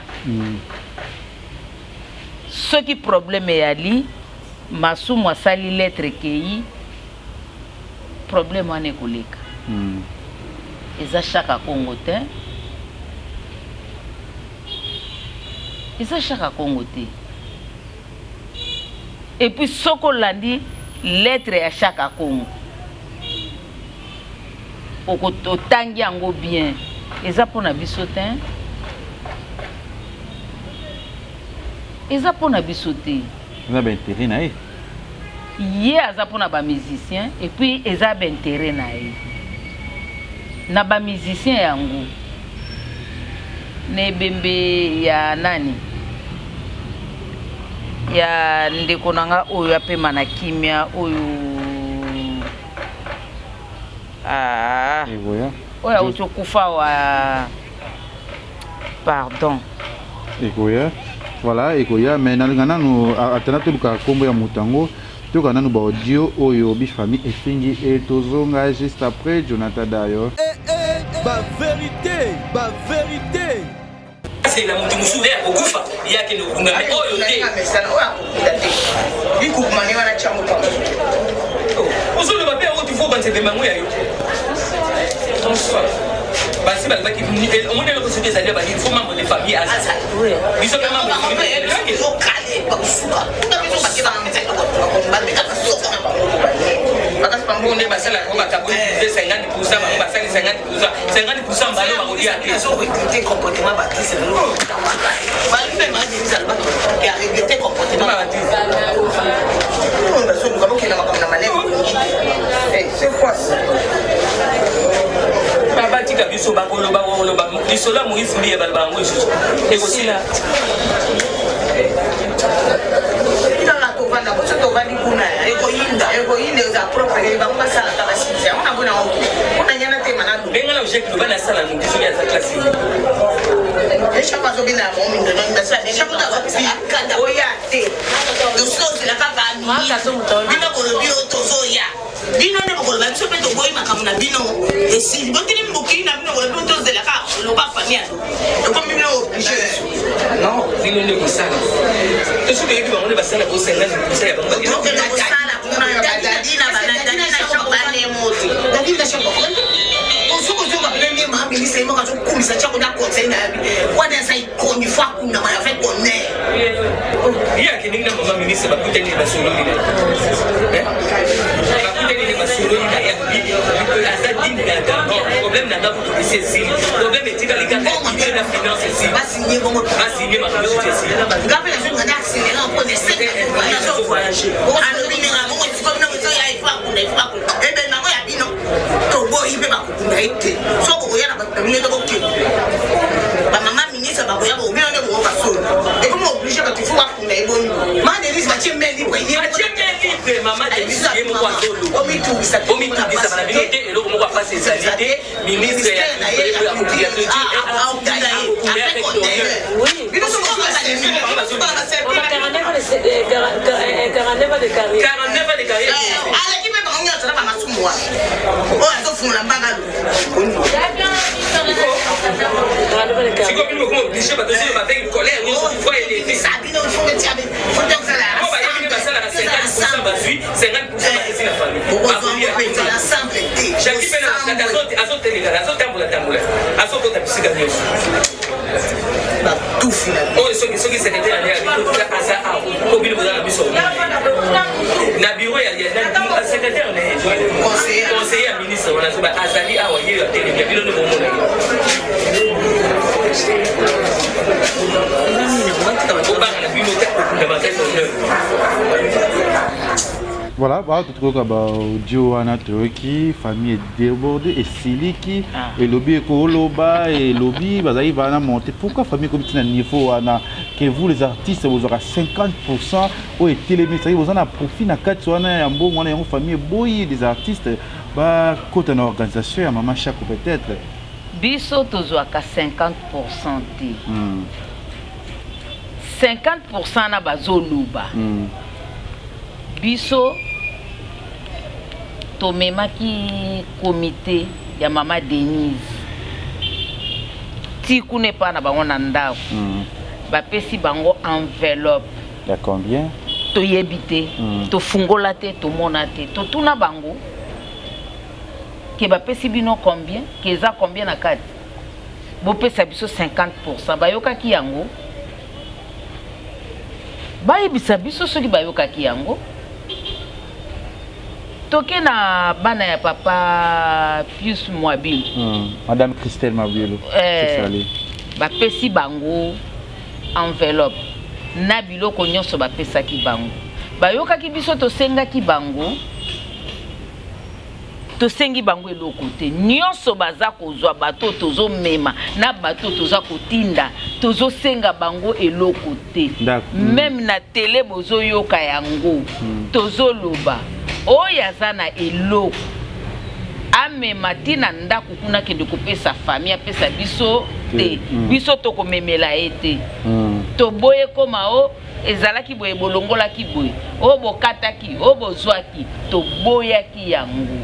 soki problème yali masumu asali lettre kei problème wana ekoleka eza chaque Congo te eza chaque Congo te et puis soko landi lettre ya chaque Congo otangi yango bien eza pona biso te eza pona biso te eza ba intérêt na ye aza pona ba musicien et puis eza ba intérêt na ye na ba musicien yango ne bembe ya nani ya ndeko nanga oyo apema na kimia oyo oya uchokufa wa pardon ekoya voilà ekoya mais nalingana no atana toluka kombo ya mutango toka nanu ba audio oyo bi famille efingi et tozonga juste après Jonathan Dayo ba vérité c'est la mutu musu ya kokufa yake no kunga oyo te mesana oya kokunda te bikumani wana chango pa uzulu ba pe o tu fo ba tebe mangu ya yo basi ba ki on est le société ça ba il faut membre de famille à ça biso kama membre de famille ko kale ba kufuka kuna biso ba keba na mtaka ko ba me ka so kana ba bakas pambo ne basala ko ba kabuli 50% ba 50% balo ba kodia te so recruter comportement ba tise lo ba lui ma dit ça ba qui a regretté comportement ba tise on va so ko ba kina ba na maneno c'est quoi ça babatika biso bakoloba lisola moïse liye balbango isusu ekosila ilanga tovanda koso tovandi kuna ekoyinda eza propre bango basalaka basisi yango nabona kuna nyana te manadu bengala ojeki loba nasala motu soki aza klasi eshako azobina ya momindo oya te osozela kaka bino kolobi o tozoya bino ne bokoloba biso mpe toboyi makambo na bino esili botelemi mokili na bino kolobi otozela kaka loba famille ado ekomi bino oblige non bino nde kosala tosoki oyebi bango nde basala kosenga kosa ya bango kosala kuna badadi na banadadi na shoko banemoti dadi na shoko osokozoka premier maminisa imoka zokumisa chako na conseil na yabi wana sa ikoni fa kuna mala fait connaître iya keninga mama minisa bakuteni basolo ni bakuteni basolo ni ya azadini gaga problème na ngabu tobisi esili problème etika likaka na finance esili basinye bongo basinye makalo esili ngabe na zonga na accélérer en point de 5 na zo voyager anobine nga bongo tiko na moto ya ifa kuna ebe na mo ya bino tobo ibe bakukunda ite soko ko yana batamine to bokke ba mama minisa bakoya bo bino ne bo basolo et comme obligé ba tifu bakunda eboni ma Denise ba chembe libre yé mama Denise yé mo kwa zolo omi tubisa bana bino te eloko mo kwa pase salite ministre ya 49 ans de carrière. 49 ans de carrière. Allez, qui peut pas en faire ça, ma moi. Oh, elle se fout la bagarre. Si comme nous comme obligé parce que c'est ma veille colère, il faut aider ça. Il faut mettre ça. Faut donc ça là. On va y aller passer là 50% basui, 50% c'est la famille. On va faire la simple. Chaque qui fait la azote les gars, azote tambola. Azote ta piscine bien. Ba tout final. Oh, ce qui secrétaire là, il faut la casa a. Ko bi dans la biso. Na bureau ya na secrétaire là. Conseiller ministre on a so ba azali a wa yé télé bien bilo no bomona. Voilà, tout cas, audio Anatoki, famille débordée et Siliki, et lobby Ekoloba, et lobby, il va monter. Pourquoi famille comme ça, niveau que vous les artistes, vous aurez 50% ou et télémétrie, vous en avez profit dans 4 ans, un bon moment, une famille, boy des artistes, côté une organisation, maman chaque peut-être. Biso tozoaka 50%. 50% na bazoluba. Biso tomemaki comité ya mama Denise. Tiku ne pas na bango na ndako. Bapesi bango enveloppe. Ya combien? To yebite, to fungola te, to monate, to tuna bango. Ke bapesi bino combien? Ke za combien na kati? Bopesa biso 50%. Bayoka ki yango? Bayebisa biso soki bayoka ki yango? Toke na bana ya papa Pius Mwabil. Madame Christelle Mwabil. Bapesi bango enveloppe. Na biloko nyonso bapesa ki bango. Bayoka ki biso to senga ki bango. Tosengi bango eloko te nyonso baza kozwa bato tozo mema na bato toza kotinda tozo senga bango eloko te même na télé bozo yoka yango tozo loba oya zana eloko amema tina ndako kuna kende kopesa famille apesa biso te biso toko memela ete to boye koma o ezalaki boye bolongola ki boye o bokataki o bozwaki to boyaki yango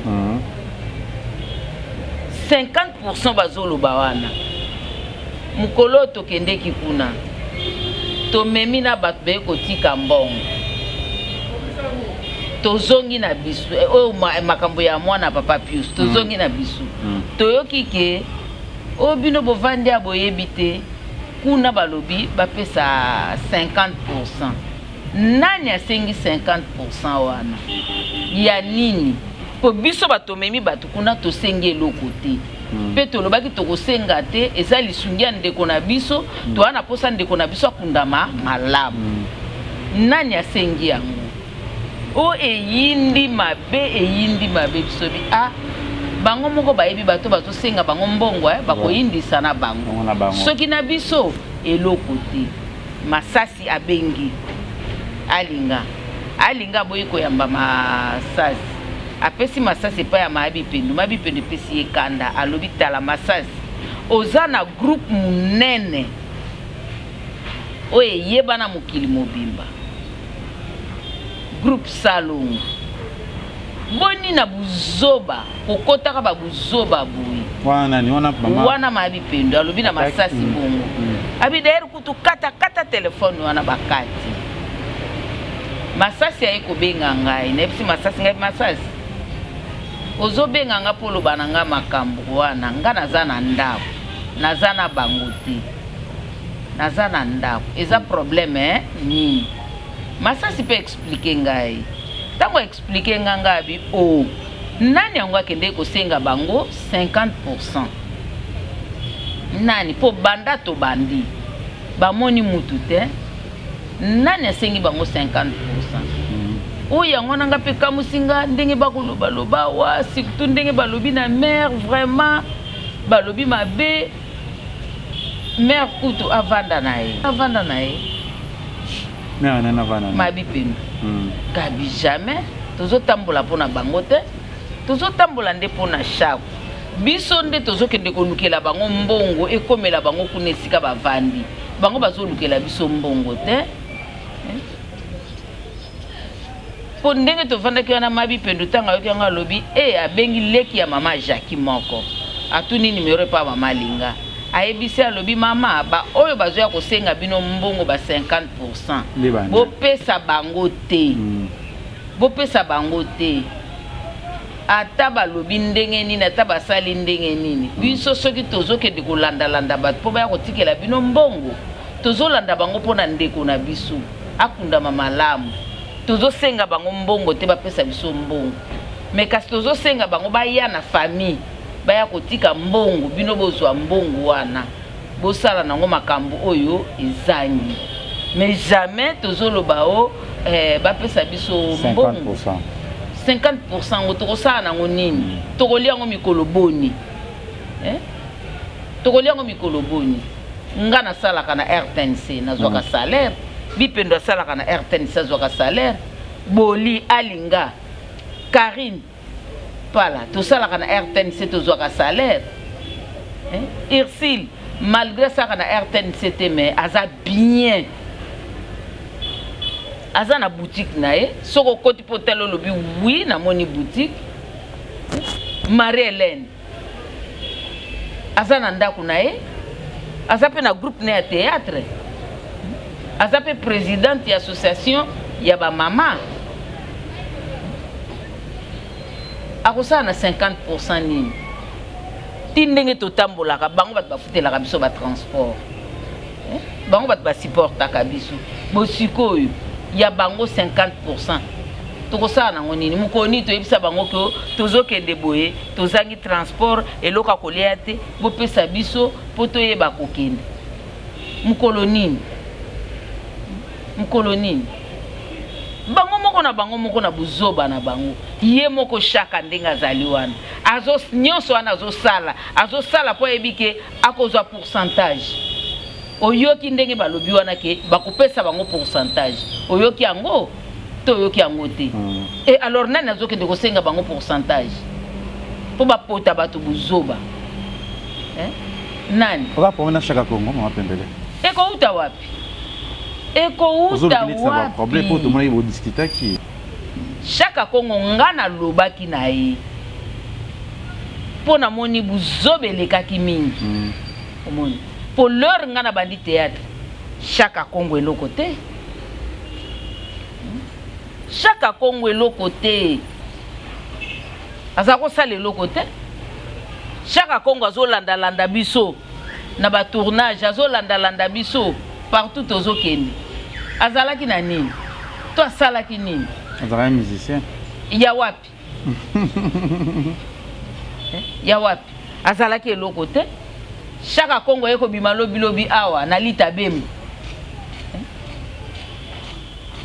50% bazolo bawana mukolo tokendeki kuna tomemi na bato be kotika mbongo tozongi na bisu o makambo ya mwana papa Pius tozongi na bisu toyoki ke o bino bovandi aboyebi te kuna balobi bapesa 50%. Nani asengi 50% wana ya nini? Po biso batomemi batu kuna tosengi eloko te. Pe tolobaki tokosenga te eza lisungi ya ndeko na biso to wana posa ndeko na biso akundama malamu. Nani asengi yango? O eyindi mabe biso bi bango moko bayebi bato bazosenga bango mbongo bakoyindisa na bango. Soki na biso eloko te. Masasi abengi alinga boyi koyamba Masasi apesi Masasi pa ya mabi pendo pesi yekanda alobi tala Masasi ozana groupe munene oye yebana mukili mobimba groupe Salongo boni na buzoba kokotaka ba buzoba boyi wana mabi pendo alobi na Masasi bongo abi d'ailleurs kutu kata telefone wana bakati Masasi ayeko benga ngai nepsi Masasi ngai Masasi ozo benga nga polo bananga makambo wana nga nazana ndako nazana bangote nazana ndako eza problème ni Masasi pe expliquer ngai tango expliquer nga bi nani yango akende ko senga bango 50%. Nani po banda to bandi bamoni mutu te nani asengi bango 50%. Oya ngona nga pe kamusinga ndenge bakoloba loba wa surtout ndenge balobi na mère vraiment balobi mabe mère kutu avanda nae mère nana avanda mabi pendo gabi jamais tozo tambola pona bango te tozo tambola nde pona chaque biso nde tozo kende konukela bango mbongo ekomela bango kunesika bavandi bango bazolukela biso mbongo te po ndenge tovandaki wana mabi pendo tanga yoki anga lobi abengi leki ya mama Jackie moko atuni numéro pa mama Linga ayebisi alobi mama ba oyo bazoya kosenga bino mbongo ba 50% bopesa bango te bopesa bango te ata balobi ndenge nini ata basali ndenge nini biso soki tozokende kolanda bato mpo baya kotikela bino mbongo tozolanda bango mpona ndeko na biso akundama malamu tozosenga bango mbongo te bapesa biso mbongo me kasi tozosenga bango baya na famille baya kotika mbongo bino bozwa mbongo wana bosala nango makambo oyo ezangi mais jamais tozoloba o bapesa biso mbongo 50% ngo tokosala nango nini tokolia ngo mikolo boni tokolia ngo mikolo boni nga nasalaka na RTNC nazwaka salaire bipendo asalaka na RTNC azwaka salaire boli alinga Karine pala tosalaka na RTNC tozwaka salaire Ursule malgré ça na RTNC te mais aza bien aza na boutique na ye soko koti potelo lobi oui na moni boutique Marie-Hélène aza na ndako na ye aza pe na groupe na ya théâtre aza pe présidente ya association ya ba mama akosala na 50% nini ti ndenge totambolaka bango bato bafutelaka biso batransport bango bato basupportaka biso bosikoyo ya bango 50% tokosala nango nini mokoni toyebisa bango ke tozokende boye tozangi transport eloka kolia te bopesa biso mpo toyeba kokende mokolo nini bango moko na buzoba na bango ye moko shaka ndenge azali wana nyonso wana azosala mpo ayebi ke akozwa pourcentage oyoki ndenge balobi wana ke bakopesa bango pourcentage oyoki yango to oyoki yango te et alors nani azokende kosenga bango pourcentage mpo bapota bato buzoba nani okapomena shaka kongo mama pembele ekouta wapi ekouta wapi shaka kongo nga nalobaki na ye mpo namoni buzoba elekaki mingi omoni po leur nga na bandi théâtre shaka kongo eloko te shaka kongo eloko te aza kosala eloko te shaka kongo azolandalanda biso na batournage azolandalanda biso partout tozokende azalaki na nini to asalaki nini azalaki musicien ya wapi ya wapi azalaki eloko te shaka kongo yeko bima lobi awa na lita bembo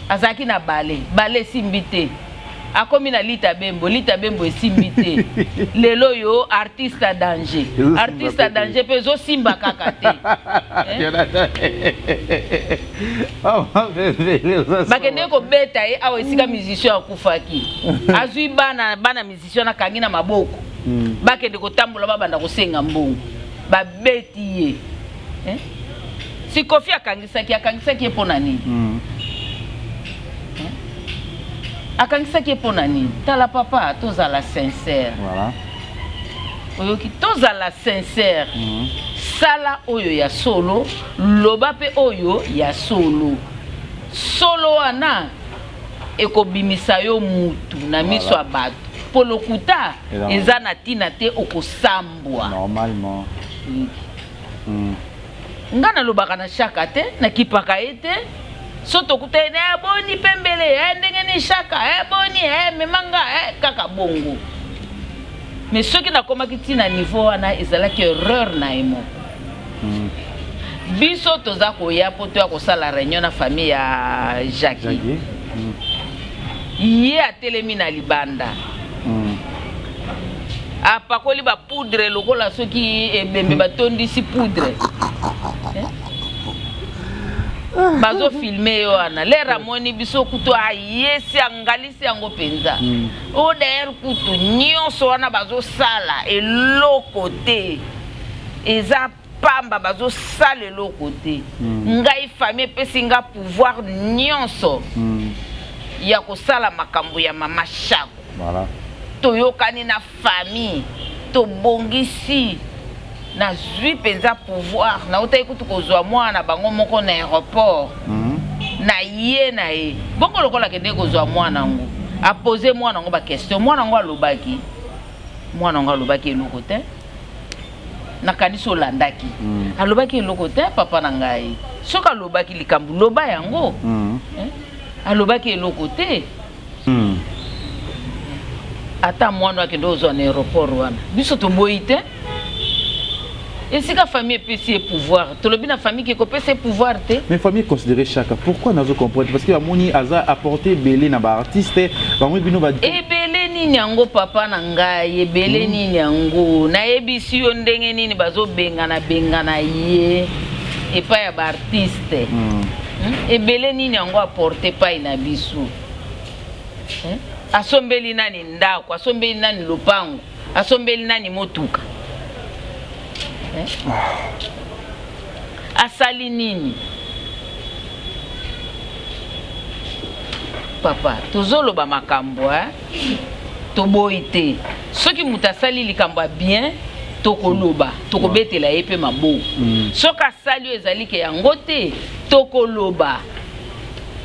azalaki na bale simbi te akomi na lita bembo esimbi te lelo yo artiste danger pe ezosimba kaka te bakende kobeta ye awa esika musicien akufaki azwi bana musicien akangi na maboko bakende kotambola babanda kosenga mbongo babeti ye si Kofi akangisaki ye mpo na nini akangisaki ye mpo na nini tala papa tozala sincère oyoki tozala sincère sala oyo ya solo loba pe oyo ya solo wana ekobimisa yo mutu na miso ya bato po lokuta eza na tina te okosambwa normalement nga nalobaka na shaka te nakipaka ye te so tokuta ye boni pembele ndenge ni shaka boni memanga kaka bongo mais soki nakomaki ntina niveau wana ezalaki erreur na ye moko biso toza koya mpo toya kosala réunion na famille ya Jackie ye atelemi na libanda apakoli bapoudre lokola soki ebembe batondisi poudre bazo filme yo wana lera moni biso kutu ayesi angalisi yango penza o d'ailleurs kutu nyonso wana bazo sala eloko te eza pamba bazo sala eloko te ngai famille pesi nga pouvoir nyonso ya kosala makambo ya mama Shako. Voilà. Toyokani na famille, to bongisi na zui penza pouvoir na uta ikutu kozwa mwana bango moko na aéroport. Na ye na ye. Bongo lokola kende kozwa mwana ngo. A poser mwana ngo ba question. Mwana ngo alobaki. Mwana ngo alobaki eloko te. Na kaniso landaki. Alobaki eloko te papa na ngai. Soka alobaki likambu loba yango. Alobaki eloko te. Ata mwana akende ozwa na aéroport wana. Biso toboyi te. Et si la famille peut ses pouvoirs, tu as une famille qui peut ses pouvoirs. Mais famille considérée chaque. Pourquoi nous comprenons? Parce que la moni a apporté belé na ba artiste, ba moi bino ba. Et belé ni nyango papa nanga, et belé ni nyango. Na ebisi yo ndenge nini bazo bengana ye. Et pas ya ba artiste. Et belé ni nyango apporté pas ina bisu. Asombeli nani ndako, asombeli nani lopango, asombeli nani motuka. Asali nini papa tozoloba makambo toboite soki mutasali likambo bien tokoloba tokobetela yepe mabo soka sali ezali ke yango te tokoloba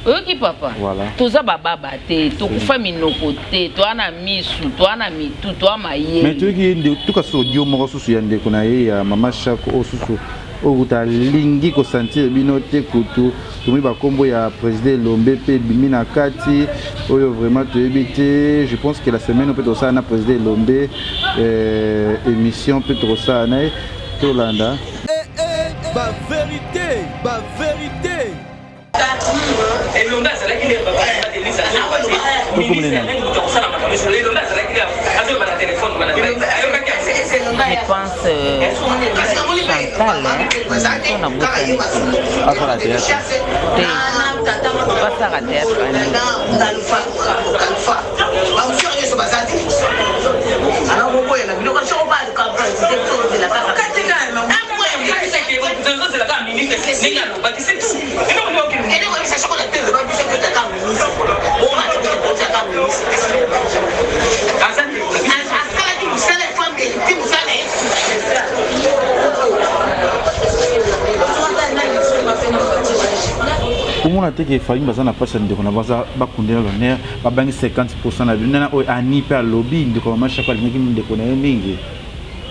oyoki papa voilà. Toza baba te tokufa minoko te toana misu toana mitu toama ye mais toki tuka so dio moko susu ya ndeko na ye ya mama Shako osusu okuta lingi ko sentir bino te kutu tumi ba kombo ya président Lombe pe bimina kati oyo vraiment te je pense que la semaine peut ça na président Lombe émission peut ça na Tolanda ba vérité Et l'on a ça qui est pas Elisa. Je pense Chantal on a beaucoup à la théâtre. Pas ça à théâtre. Alors vous voyez la vidéo quand on parle de campagne de la Comment on a été fait une na passe de qu'on va bakundela l'honneur ba bangi 50% na bina o ani pe lobby de comment chaque fois ngi de connaître mingi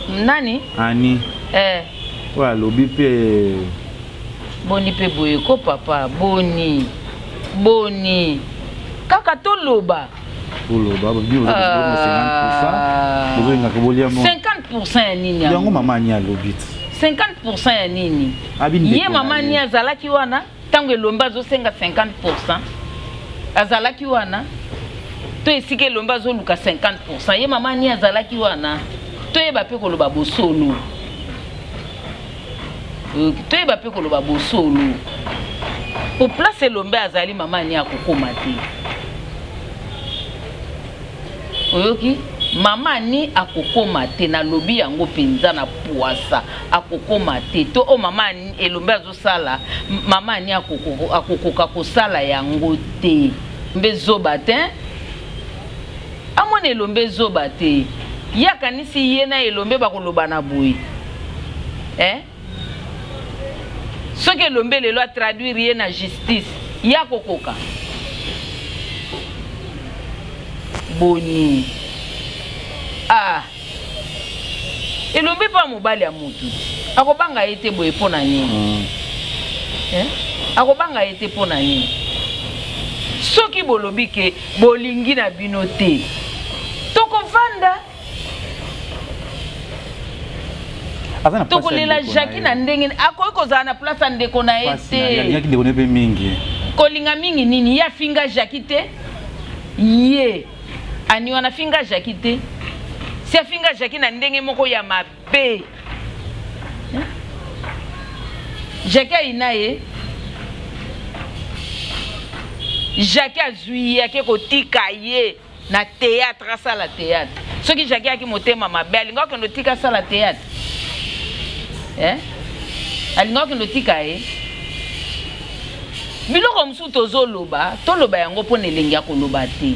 nani ani ouais lobby pe boni pe boyeko papa boni kaka to loba loba bio 50% vous nga ko bolia mo 50% ya nini yango mama ni a lobby 50% ya nini ye mama ni azalaki wana tango elomba zo senga 50% azalaki wana to esike elomba zo luka 50% ye mama ni azalaki wana to yeba pe ko loba bosolo to yeba pe ko loba bosolo po place elombe azali mama ni akokoma te oyoki mama ni akokoma te na lobi yango penza na poasa akokoma te to o mama ni elombe azosala mama ni akokoka kosala yango te mbezoba te amona elombe zoba te yakanisi ye na elombe bakoloba na boyi soki elombe lelo atraduire ye na justice yakokoka boni elombe pa mobali ya mutu akobanga ete boye pona nini akobanga ete pona nini soki bolobi ke bolingi na bino te tokovanda tokolela Jackie na ndenge akoki kozala na place ya ndeko na ye te kolinga mingi nini ye afinga Jackie te ye ani wana finga Jackie te si afinga Jackie na ndenge moko ya mabe Jackie aina ye Jackie azwi ye ake kotika ye na théâtre asala théâtre soki Jackie aki motema mabe alinga okende otika asala théâtre alinga okende otika ye biloko mosusu tozoloba toloba yango mpo na elengi ya koloba te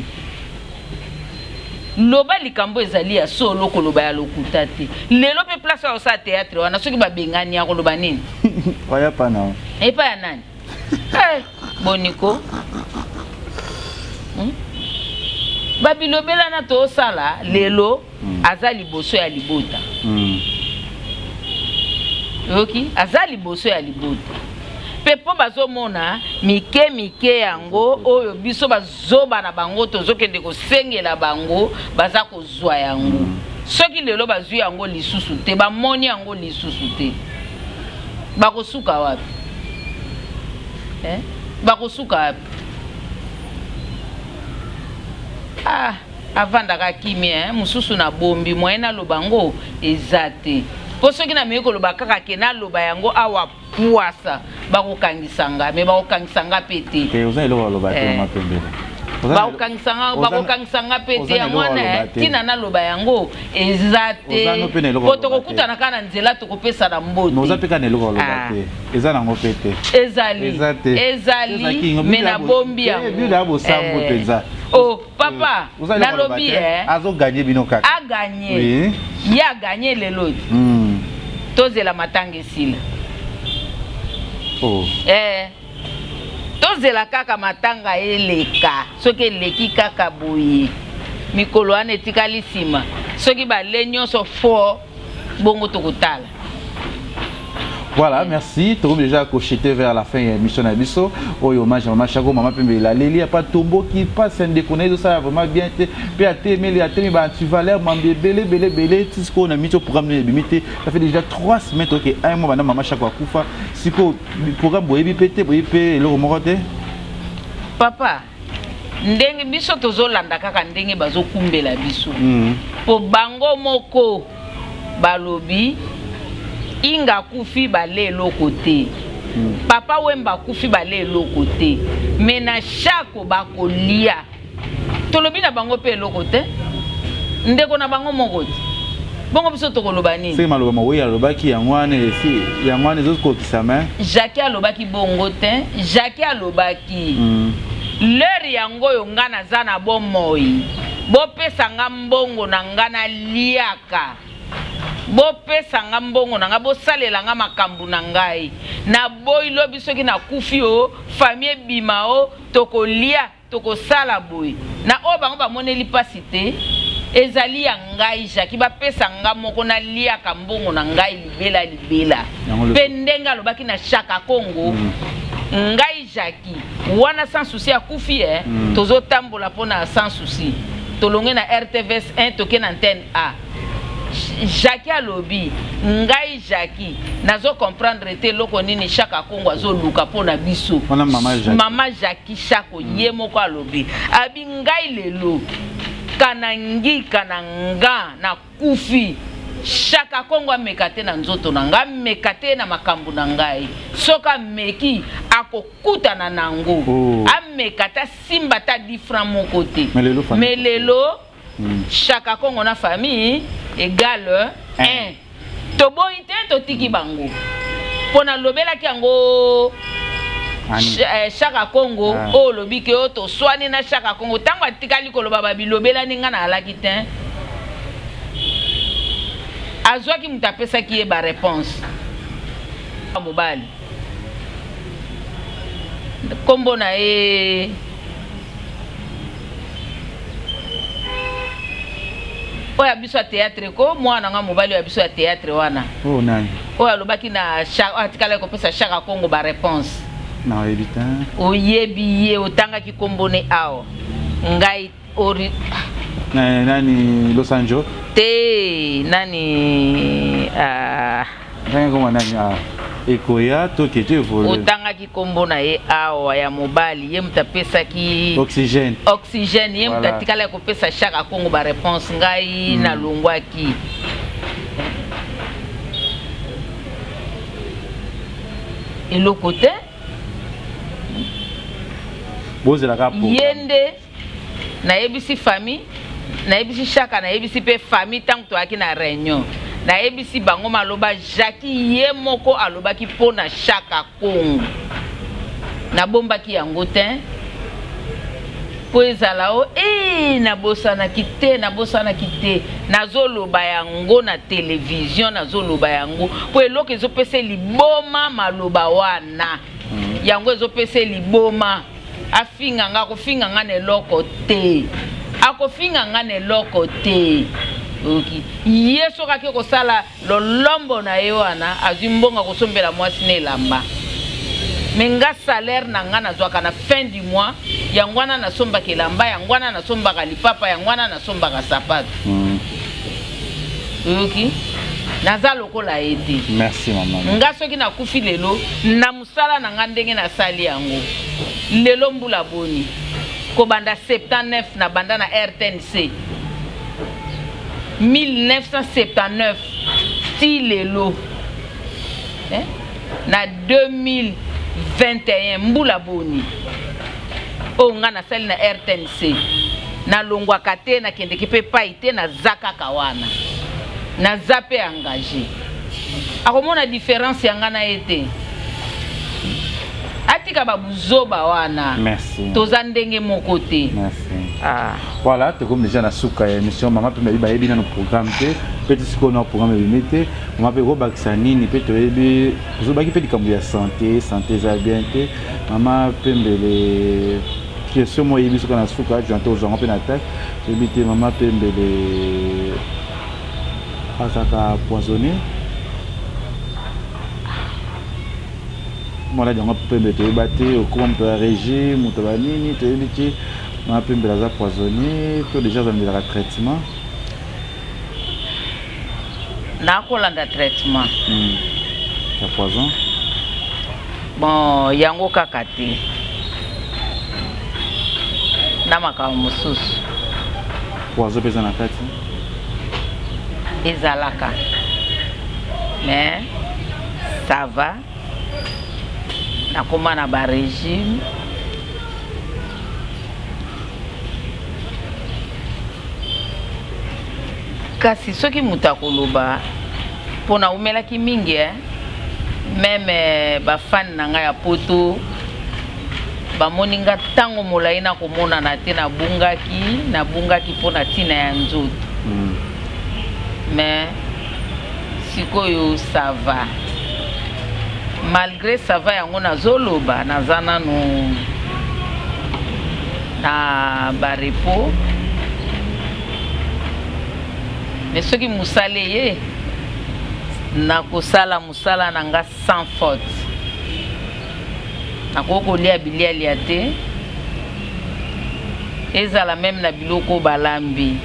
loba likambo ezali ya solo koloba ya lokuta te lelo mpe place ya osala théâtre wana soki babengani ya koloba nini oya pana epa ya nani boniko babilobelana tosala lelo aza liboso ya libota yoki aza liboso ya libota mpe mpo bazomona mike yango oyo biso bazoba na bango tozokende kosengela bango baza kozwa yango soki lelo bazwi yango lisusu te bamoni yango lisusu te bakosuka wapi bakosuka wapi avandaka kimia mosusu na bombi moye naloba yango eza te mpo soki na meki koloba kaka ke naloba yango awa puasa bakokangisanga me bakokangisanga pe te bakokangisanga pe te yango wana ntina naloba yango eza te po tokokutana kaka na nzela tokopesa na mbote ezali me na bombi yango papa nalobi aganye ye aganye lelo tozela matanga esila tozela kaka matanga eleka soki eleki kaka boye mikolo wana etikali nsima soki bale nyonso fo bongo tokotala. Voilà, merci. Tu as déjà cocheté vers la fin de l'émission Nabiso. Oh, hommage à Maman Chago, Maman Pembe. La Lélie, il n'y a pas de tombeau qui passe, un déconné, ça va vraiment bien. Puis à t'aimer, tu vas l'air, belé, tout ce qu'on a mis au programme de limité. Ça fait déjà 3 semaines, ok, un mois, Maman Chago, Koufa. Si le programme, vous pété, vous avez le remorté. Papa, ndenge biso tozolanda kaka ndenge bazokumbela biso. Po bango moko balobi inga kufi bale eloko te papa wemba kufi bale eloko te mena shako bakolia tolobi na bango pe eloko te ndeko na bango moko te bongo biso tokoloba nini c'est maloba mawe alobaki yangwane zokokisama Jackie alobaki bongo te Jackie alobaki l'heure yango yo ngana za na bomoi bopesa nga mbongo na ngana liaka bopesa nga mbongo na nga bosalela nga makambu na ngai na boy lobi soki na kufi o famille bima o tokolia tokosala boy na o bango bamoneli pasi te ezali ya ngai Jackie bapesa nga moko na liaka mbongo na ngai libela pe ndenge alobaki na Chaka Congo ngai Jackie wana sans souci ya kufi tozotambola mpona sans souci tolonge na RTVS 1 toke na antenne A Jackie alobi ngai Jackie nazo comprendre te loko nini Chaka Congo azoluka pona biso mama Jackie Chako ye moko alobi abi ngai lelo kanangi kananga na kufi Chaka Congo amekate na nzoto na nga amekate na makambu na ngai soka meki akokutana nango amekata simba ta difra moko te melelo Chaka Congo na famille égale 1 toboyi te totiki bango pona lobelaki yango Chaka Congo o lobi ke o to swani na Chaka Congo tango atikali koloba babilobela ninga na alaki te azwaki mutapesaki ye ba réponse mobali kombo na ye oya biso ya théâtre ko mwana nga mobali ya biso ya théâtre wana nani oya lobaki na atikala kopesa Chaka Congo ba réponse na ebita oyebi ye otangaki kombo ne awo ngai ori nani Los Angeles te nani nani ekoya tokete volo otangaki kombo na ye awa ya mobali ye mutapesaki oxygène ye mutatikala kopesa Chaka Congo ba réponse ngai na longwaki eloko te yende na yebisi famille na yebisi Chaka na yebisi pe famille tango toaki na réunion na yebisi bango maloba Jackie ye moko alobaki pona Chaka Congo na bomba ki yango te po ezala o na bosana kite nazoloba yango na télévision nazoloba yango po eloko ezopesa liboma maloba wana yango ezopesa liboma afinga nga kofinga nga na eloko te akofinga nga na eloko te yeso kake kosala lolombo na ye wana azwi mbongo kosombela mwasi na elamba menga salaire na nga nazwaka na fin du mois yangwana nasombaka elamba yangwana nasombaka lipapa yangwana nasombaka sapato oyoki naza lokola ye te merci mama nga soki nakufi lelo na mosala na nga ndenge nasali yango lelo mbula boni kobanda 79 na banda na RTNC 1979 ti lelo na 2021 mbula boni o nga nasali na RTNC na longwaka te na kendeki pe pai te na zakaka wana na zape engagé akomona différence yanga na ete atika babuzoba wana merci toza ndenge moko te merci voilà te comme déjà na suka ya émission mama pe mbi bayebi na programme te petit siko na programme bimete mama pe ko bakisa nini pe to yebi zobaki pe likambo ya santé za bien te mama pe mbele question mo yebi suka na suka janto ozango pe na tête yebi te mama pe mbele asaka poisonné moi là jango pe mbele to yebate okoma mto ya régime moto banini to yebi te mama pe mbele aza poisonné to déjà zandelaka traitement nakolanda traitement ya poison bon yango kaka te na makambo mosusu poison mpe eza na kati ezalaka mais ça va nakoma na barégime kasi soki moto akoloba mpo na umelaki mingi meme bafani na ngai ya poto bamoni nga ntango molai na komonana te nabungaki mpo na ntina ya nzoto mais sikoyo ça va malgré ça va yango nazoloba naza nano na barepo mais soki mosala ye nakosala mosala na nga sans faute nakoki kolia bilialia te ezala meme na biloko balambi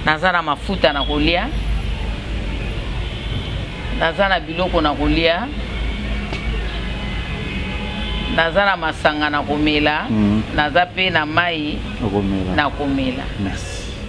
naza na mafuta na kolia naza na biloko na kolia naza na masanga na komela naza pe na mai na komela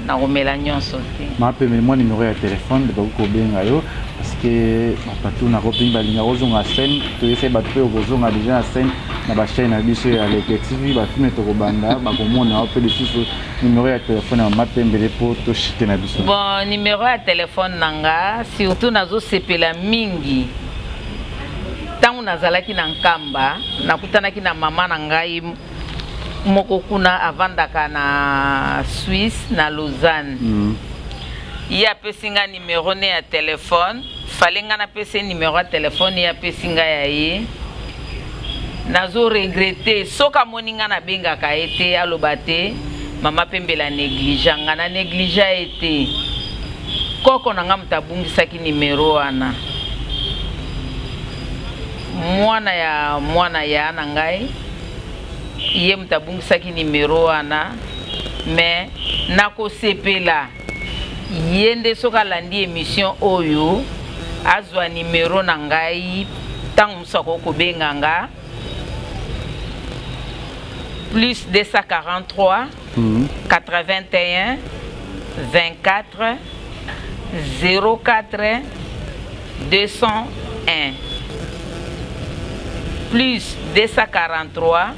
na komela nyonso te mape mwa numéro ya telefone bakoki kobenga yo parce que bato na kopingi balinga kozonga scène toyesai bato mpe okozonga déjà na scène na bachaine na biso ya Leke TV bafilme tokobanda bakomona mpe lisusu numéro ya telefone ya mama pembele mpo toshite na biso bon numéro ya telefone na nga surtout nazosepela mingi ntango nazalaki na nkamba nakutanaki na mama na ngai moko kuna avandaka na Suisse na Lausanne ye apesi nga numéro ne ya telefone fale nga napesi numéro ya telefone ye apesi nga ya ye nazo regrete soki amoni nga nabengaka ye te aloba te mama pembela néglige nga na néglige ye te koko na nga moto abungisaki numéro wana mwana ya na ngai ye moto abungisaki numéro wana mais nakosepela ye nde soki alandi émission oyo azwa numéro na ngai ntango mosusu akoki kobenga nga plus 243 81 24 04 201 plus 243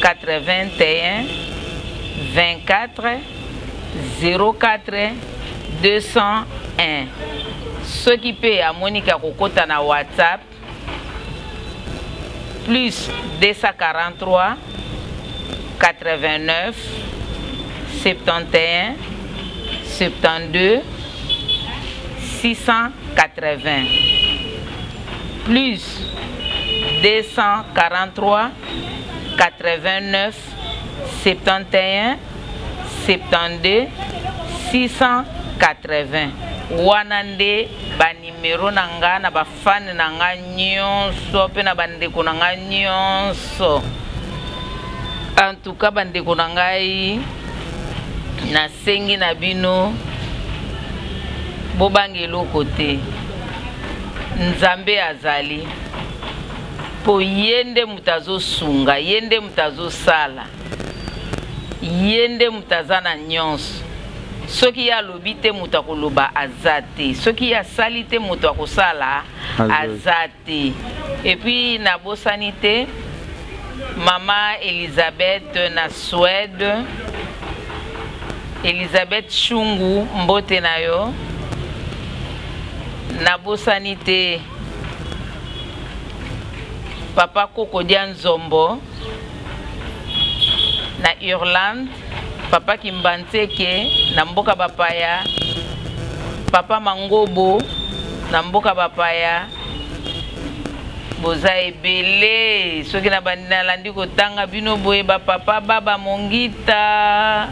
81 24 04 201 soki pe amonika kokota na WhatsApp plus 243 89 71 72 680 plus 243 89 71 72 680 wana nde banimero na nga na bafane na nga nyonso mpe na bandeko na nga nyonso. En tout cas bandeko na ngai nasengi na bino bobanga eloko te, Nzambe azali po ye nde moto azosunga, ye nde moto azosala, ye nde moto aza na nyonso. Soki ya alobi te moto akoloba aza te, soki ya sali te moto akosala aza te. Et puis nabosani te Mama Elisabeth na Suède, Elisabeth Chungu mbote na yo. Nabosani te Papa Kokodia Nzombo na Irlande, Papa Kimbanseke na mboka bapaya, Papa Mangobo na mboka bapaya. Boza ebele soki na bandina landi kotanga bino boye ba papa baba mongita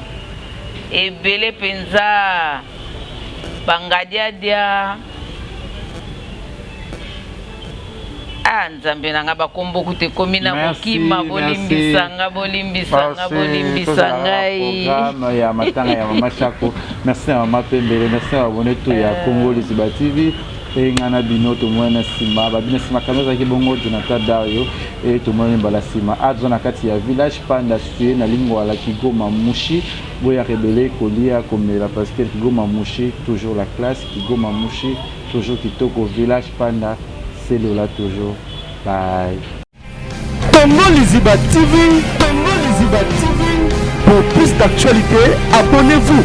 ebele penza bangadiadia. Nzambe nanga bakombo kute komina mokima bolimbisanga bolimbisanga bolimbisanga programme ya matanga ya Mama Chako. Merci à Mama Pembele, merci à Boneto ya Congo Liziba TV. Et ngana bino to mwana sima ba bino sima kameza ki bongo Jonathan Dario et to mwana bala sima azona kati ya village panda sué na lingwa la Kigoma Mushi boya rebelle kolia komela parce que Kigoma Mushi toujours la classe, Kigoma Mushi toujours kitoko, village panda c'est là toujours. Bye. Congo Liziba TV, Congo Liziba TV. Pour plus d'actualités, abonnez-vous.